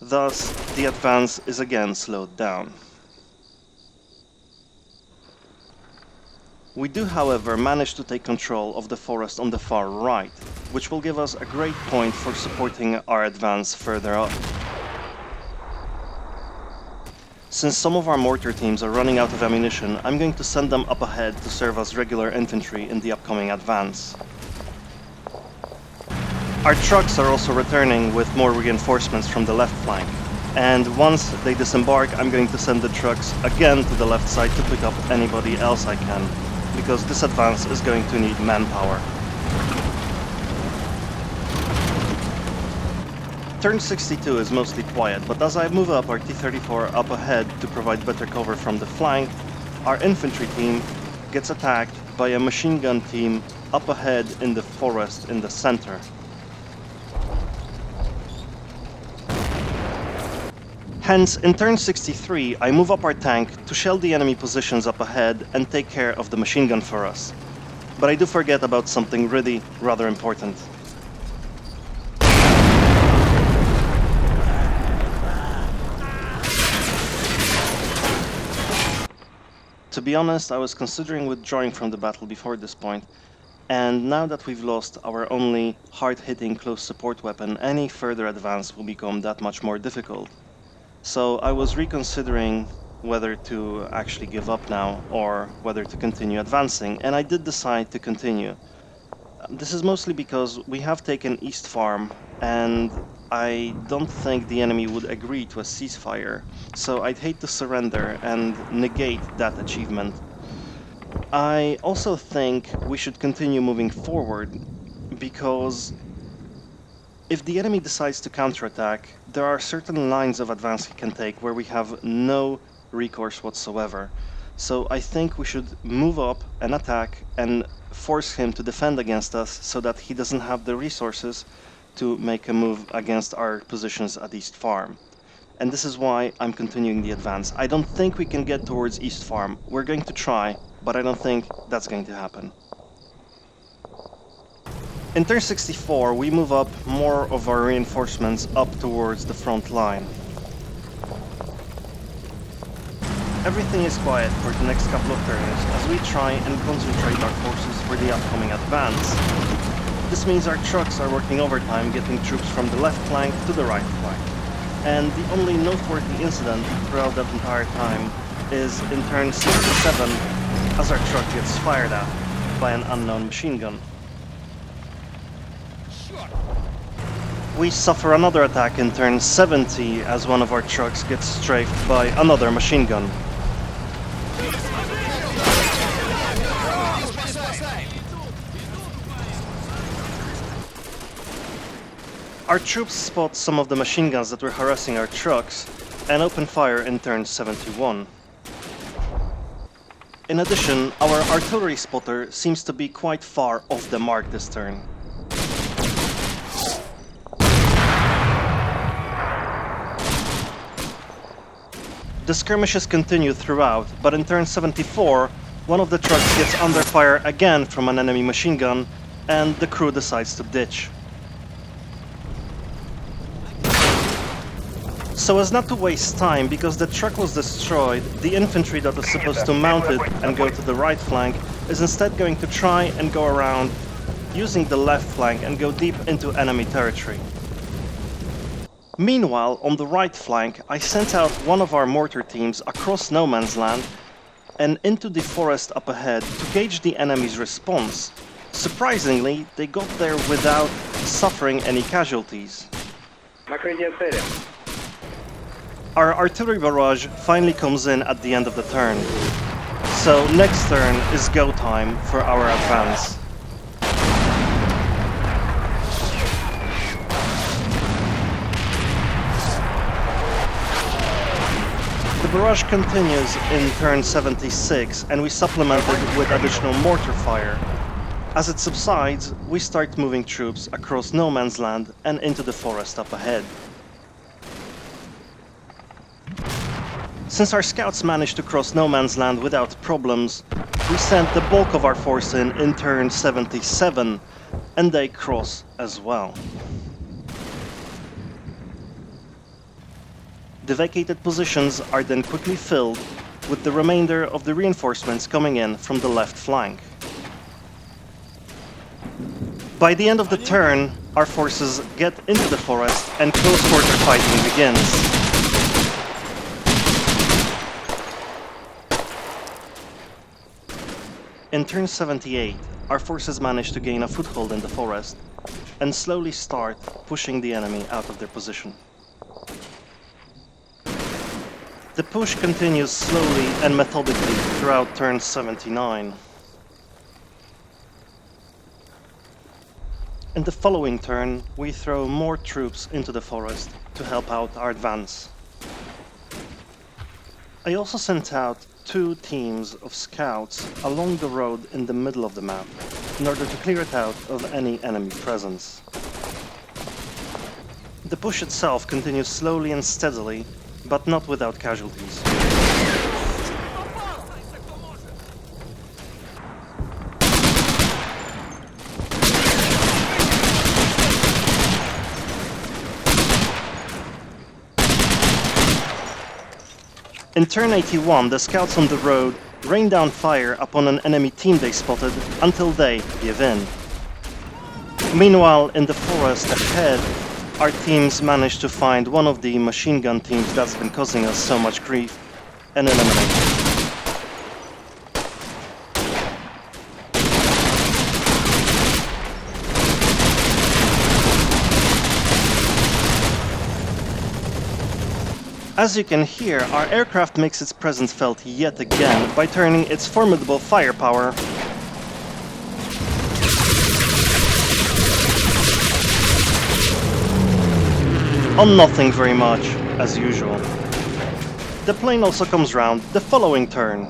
Thus, the advance is again slowed down. We do, however, manage to take control of the forest on the far right, which will give us a great point for supporting our advance further up. Since some of our mortar teams are running out of ammunition, I'm going to send them up ahead to serve as regular infantry in the upcoming advance. Our trucks are also returning with more reinforcements from the left flank, and once they disembark, I'm going to send the trucks again to the left side to pick up anybody else I can, because this advance is going to need manpower. Turn 62 is mostly quiet, but as I move up our T-34 up ahead to provide better cover from the flank, our infantry team gets attacked by a machine gun team up ahead in the forest in the center. Hence, in turn 63, I move up our tank to shell the enemy positions up ahead and take care of the machine gun for us. But I do forget about something really rather important. To be honest, I was considering withdrawing from the battle before this point, and now that we've lost our only hard-hitting close support weapon, any further advance will become that much more difficult. So I was reconsidering whether to actually give up now or whether to continue advancing, and I did decide to continue. This is mostly because we have taken East Farm, and I don't think the enemy would agree to a ceasefire, so I'd hate to surrender and negate that achievement. I also think we should continue moving forward because if the enemy decides to counterattack, there are certain lines of advance he can take where we have no recourse whatsoever. So I think we should move up and attack and force him to defend against us so that he doesn't have the resources to make a move against our positions at East Farm. And this is why I'm continuing the advance. I don't think we can get towards East Farm. We're going to try, but I don't think that's going to happen. In turn 64, we move up more of our reinforcements up towards the front line. Everything is quiet for the next couple of turns as we try and concentrate our forces for the upcoming advance. This means our trucks are working overtime getting troops from the left flank to the right flank. And the only noteworthy incident throughout that entire time is in turn 67 as our truck gets fired at by an unknown machine gun. We suffer another attack in turn 70 as one of our trucks gets strafed by another machine gun. Our troops spot some of the machine guns that were harassing our trucks and open fire in turn 71. In addition, our artillery spotter seems to be quite far off the mark this turn. The skirmishes continue throughout, but in turn 74, one of the trucks gets under fire again from an enemy machine gun, and the crew decides to ditch. So as not to waste time, because the truck was destroyed, the infantry that was supposed to mount it and go to the right flank is instead going to try and go around using the left flank and go deep into enemy territory. Meanwhile, on the right flank, I sent out one of our mortar teams across no man's land and into the forest up ahead to gauge the enemy's response. Surprisingly, they got there without suffering any casualties. Our artillery barrage finally comes in at the end of the turn. So next turn is go time for our advance. The barrage continues in turn 76 and we supplement it with additional mortar fire. As it subsides, we start moving troops across no man's land and into the forest up ahead. Since our scouts managed to cross no man's land without problems, we sent the bulk of our force in turn 77, and they cross as well. The vacated positions are then quickly filled with the remainder of the reinforcements coming in from the left flank. By the end of the turn, our forces get into the forest and close quarter fighting begins. In turn 78, our forces manage to gain a foothold in the forest and slowly start pushing the enemy out of their position. The push continues slowly and methodically throughout turn 79. In the following turn, we throw more troops into the forest to help out our advance. I also sent out 2 teams of scouts along the road in the middle of the map in order to clear it out of any enemy presence. The push itself continues slowly and steadily, but not without casualties. In turn 81, the scouts on the road rain down fire upon an enemy team they spotted until they give in. Meanwhile, in the forest ahead, our teams managed to find one of the machine gun teams that's been causing us so much grief and eliminate it. As you can hear, our aircraft makes its presence felt yet again by turning its formidable firepower on nothing very much, as usual. The plane also comes round the following turn.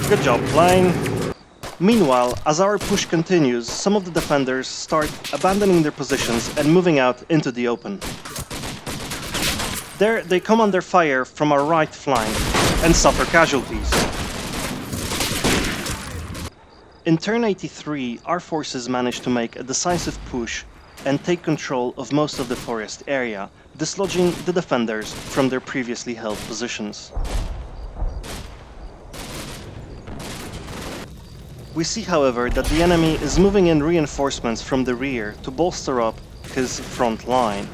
Good job, plane. Meanwhile, as our push continues, some of the defenders start abandoning their positions and moving out into the open. There, they come under fire from our right flank, and suffer casualties. In turn 83, our forces managed to make a decisive push and take control of most of the forest area, dislodging the defenders from their previously held positions. We see, however, that the enemy is moving in reinforcements from the rear to bolster up his front line.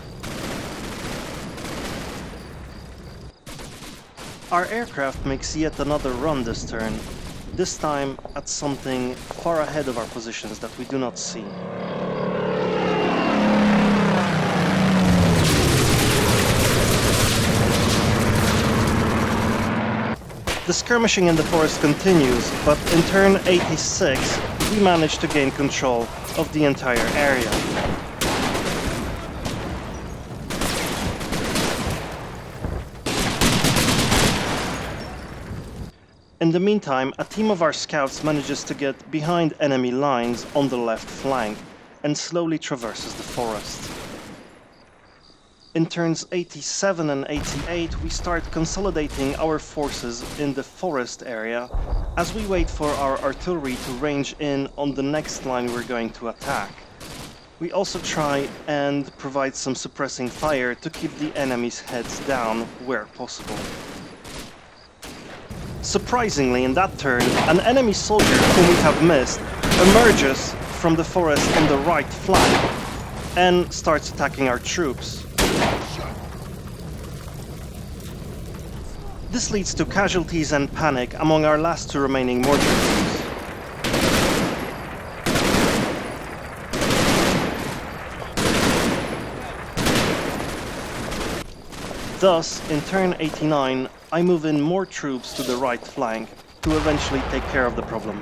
Our aircraft makes yet another run this turn, this time at something far ahead of our positions that we do not see. The skirmishing in the forest continues, but in turn 86 we manage to gain control of the entire area. In the meantime, a team of our scouts manages to get behind enemy lines on the left flank and slowly traverses the forest. In turns 87 and 88, we start consolidating our forces in the forest area as we wait for our artillery to range in on the next line we're going to attack. We also try and provide some suppressing fire to keep the enemy's heads down where possible. Surprisingly, in that turn, an enemy soldier whom we have missed emerges from the forest on the right flank and starts attacking our troops. This leads to casualties and panic among our last two remaining mortar teams. Thus, in turn 89, I move in more troops to the right flank to eventually take care of the problem.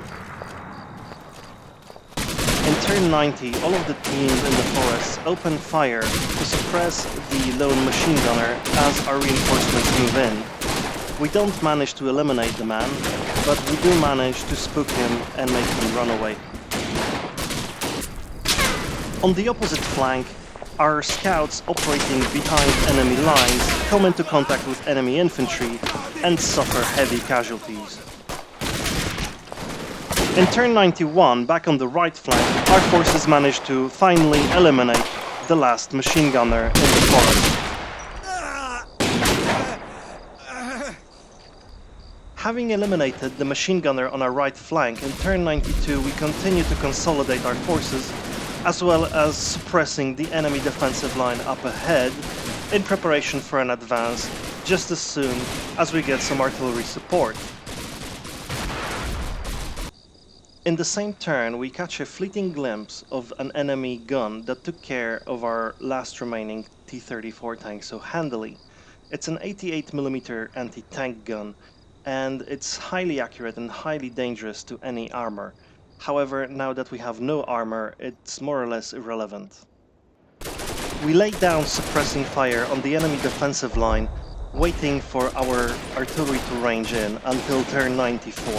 In turn 90, all of the teams in the forests open fire to suppress the lone machine gunner as our reinforcements move in. We don't manage to eliminate the man, but we do manage to spook him and make him run away. On the opposite flank, our scouts operating behind enemy lines come into contact with enemy infantry and suffer heavy casualties. In turn 91, back on the right flank, our forces manage to finally eliminate the last machine gunner in the forest. Having eliminated the machine gunner on our right flank, in turn 92 we continue to consolidate our forces, as well as suppressing the enemy defensive line up ahead in preparation for an advance just as soon as we get some artillery support. In the same turn, we catch a fleeting glimpse of an enemy gun that took care of our last remaining T-34 tank so handily. It's an 88mm anti-tank gun, and it's highly accurate and highly dangerous to any armor. However, now that we have no armor, it's more or less irrelevant. We lay down suppressing fire on the enemy defensive line, waiting for our artillery to range in until turn 94.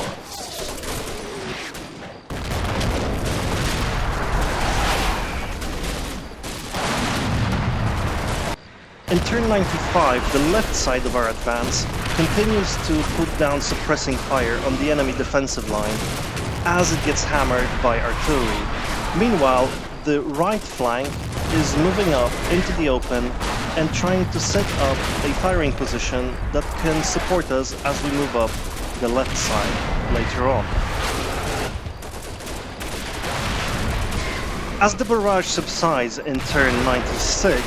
In turn 95, the left side of our advance continues to put down suppressing fire on the enemy defensive line as it gets hammered by artillery. Meanwhile, the right flank is moving up into the open and trying to set up a firing position that can support us as we move up the left side later on. As the barrage subsides in turn 96,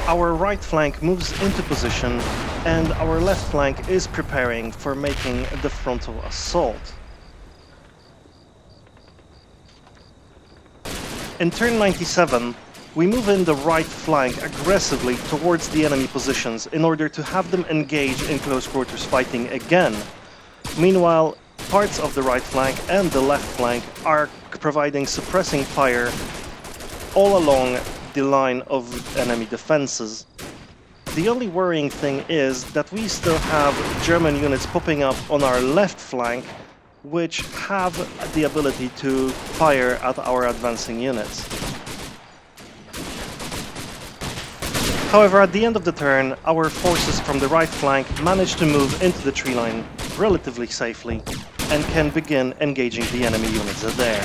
our right flank moves into position and our left flank is preparing for making the frontal assault. In turn 97, we move in the right flank aggressively towards the enemy positions in order to have them engage in close quarters fighting again. Meanwhile, parts of the right flank and the left flank are providing suppressing fire all along the line of enemy defenses. The only worrying thing is that we still have German units popping up on our left flank, which have the ability to fire at our advancing units. However, at the end of the turn, our forces from the right flank manage to move into the tree line relatively safely and can begin engaging the enemy units there.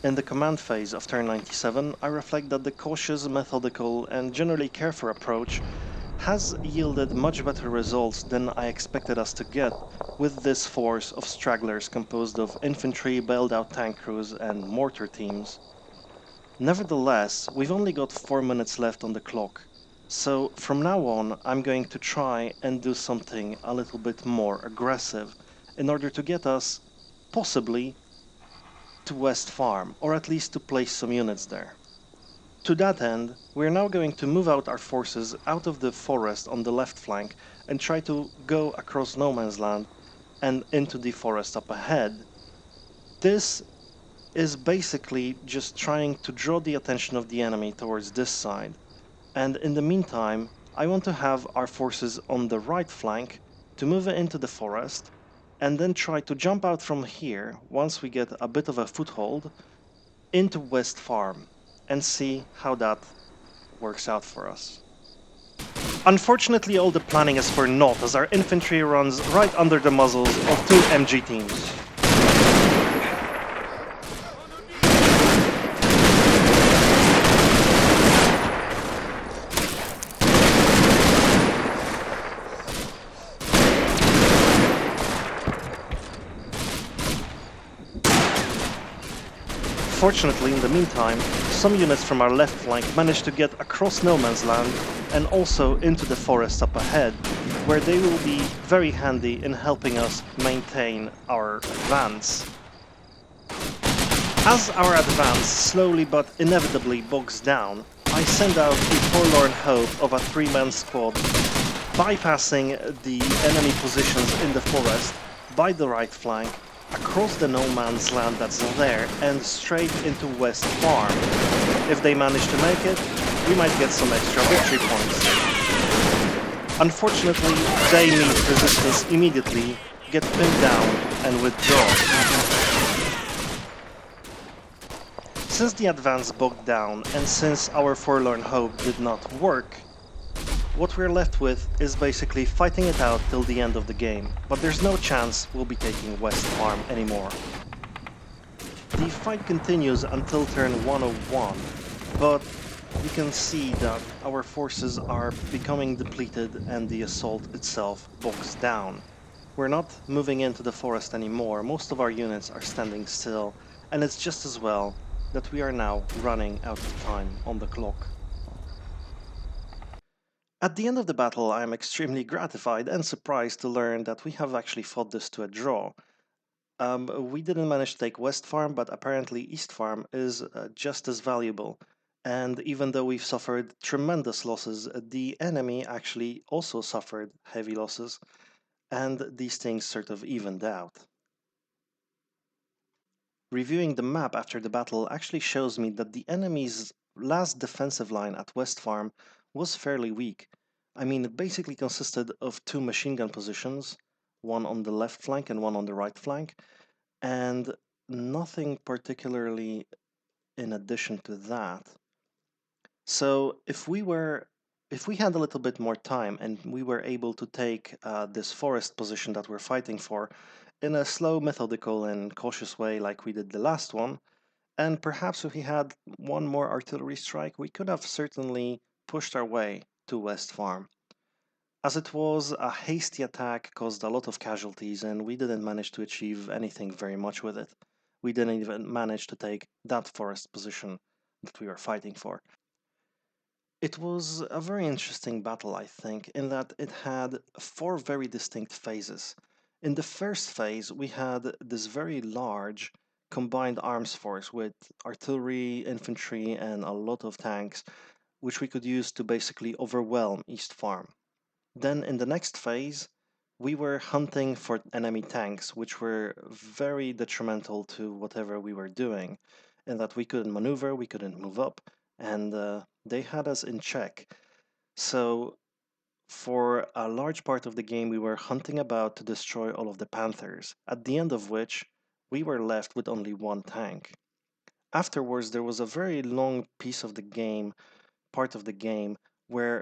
In the command phase of turn 97, I reflect that the cautious, methodical, and generally careful approach has yielded much better results than I expected us to get with this force of stragglers composed of infantry, bailed out tank crews, and mortar teams. Nevertheless, we've only got 4 minutes left on the clock, so from now on I'm going to try and do something a little bit more aggressive in order to get us, possibly, to West Farm, or at least to place some units there. To that end, we're now going to move out our forces out of the forest on the left flank and try to go across no man's land and into the forest up ahead. This is basically just trying to draw the attention of the enemy towards this side. And in the meantime, I want to have our forces on the right flank to move into the forest and then try to jump out from here once we get a bit of a foothold into West Farm and see how that works out for us. Unfortunately, all the planning is for naught as our infantry runs right under the muzzles of two MG teams. Fortunately, in the meantime, some units from our left flank managed to get across no man's land and also into the forest up ahead, where they will be very handy in helping us maintain our advance. As our advance slowly but inevitably bogs down, I send out a forlorn hope of a three-man squad, bypassing the enemy positions in the forest by the right flank, across the no man's land that's there, and straight into West Farm. If they manage to make it, we might get some extra victory points. Unfortunately, they meet resistance immediately, get pinned down, and withdraw. Since the advance bogged down, and since our forlorn hope did not work, what we're left with is basically fighting it out till the end of the game, but there's no chance we'll be taking West Farm anymore. The fight continues until turn 101, but you can see that our forces are becoming depleted and the assault itself bogs down. We're not moving into the forest anymore, most of our units are standing still, and it's just as well that we are now running out of time on the clock. At the end of the battle, I am extremely gratified and surprised to learn that we have actually fought this to a draw. We didn't manage to take West Farm, but apparently East Farm is just as valuable. And even though we've suffered tremendous losses, the enemy actually also suffered heavy losses, and these things sort of evened out. Reviewing the map after the battle actually shows me that the enemy's last defensive line at West Farm was fairly weak. I mean, it basically consisted of two machine gun positions, one on the left flank and one on the right flank, and nothing particularly in addition to that. So if we had a little bit more time and we were able to take this forest position that we're fighting for in a slow, methodical, and cautious way like we did the last one, and perhaps if we had one more artillery strike, we could have certainly pushed our way to West Farm. As it was, a hasty attack caused a lot of casualties, and we didn't manage to achieve anything very much with it. We didn't even manage to take that forest position that we were fighting for. It was a very interesting battle, I think, in that it had four very distinct phases. In the first phase, we had this very large combined arms force with artillery, infantry, and a lot of tanks, which we could use to basically overwhelm East Farm. Then in the next phase, we were hunting for enemy tanks, which were very detrimental to whatever we were doing, in that we couldn't maneuver, we couldn't move up, and they had us in check. So for a large part of the game, we were hunting about to destroy all of the Panthers, at the end of which we were left with only one tank. Afterwards, there was a very long piece of the game part of the game where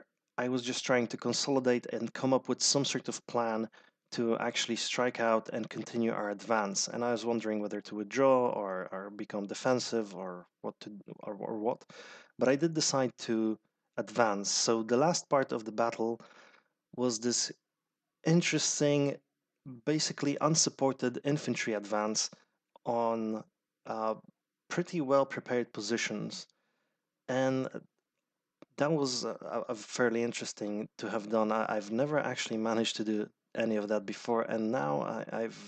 I was just trying to consolidate and come up with some sort of plan to actually strike out and continue our advance. And I was wondering whether to withdraw or become defensive or what to or what. But I did decide to advance. So the last part of the battle was this interesting, basically unsupported infantry advance on uh, pretty well prepared positions. And that was fairly interesting to have done. I've never actually managed to do any of that before, and now I've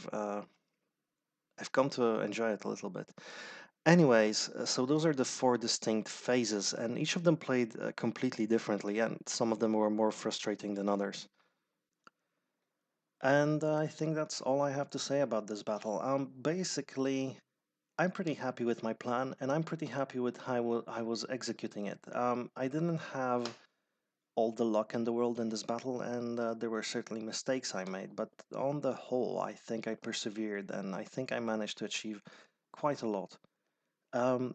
come to enjoy it a little bit. Anyways, so those are the four distinct phases, and each of them played completely differently, and some of them were more frustrating than others. And I think that's all I have to say about this battle. Basically, I'm pretty happy with my plan, and I'm pretty happy with how I was executing it. I didn't have all the luck in the world in this battle, and there were certainly mistakes I made, but on the whole, I think I persevered, and I think I managed to achieve quite a lot.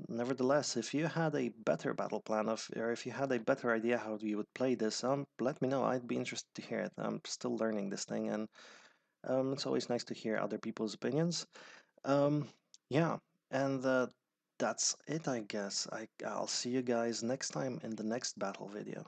Nevertheless, if you had a better battle plan or if you had a better idea how you would play this, let me know. I'd be interested to hear it. I'm still learning this thing, and it's always nice to hear other people's opinions. Um, yeah, and that's it, I guess. I'll see you guys next time in the next battle video.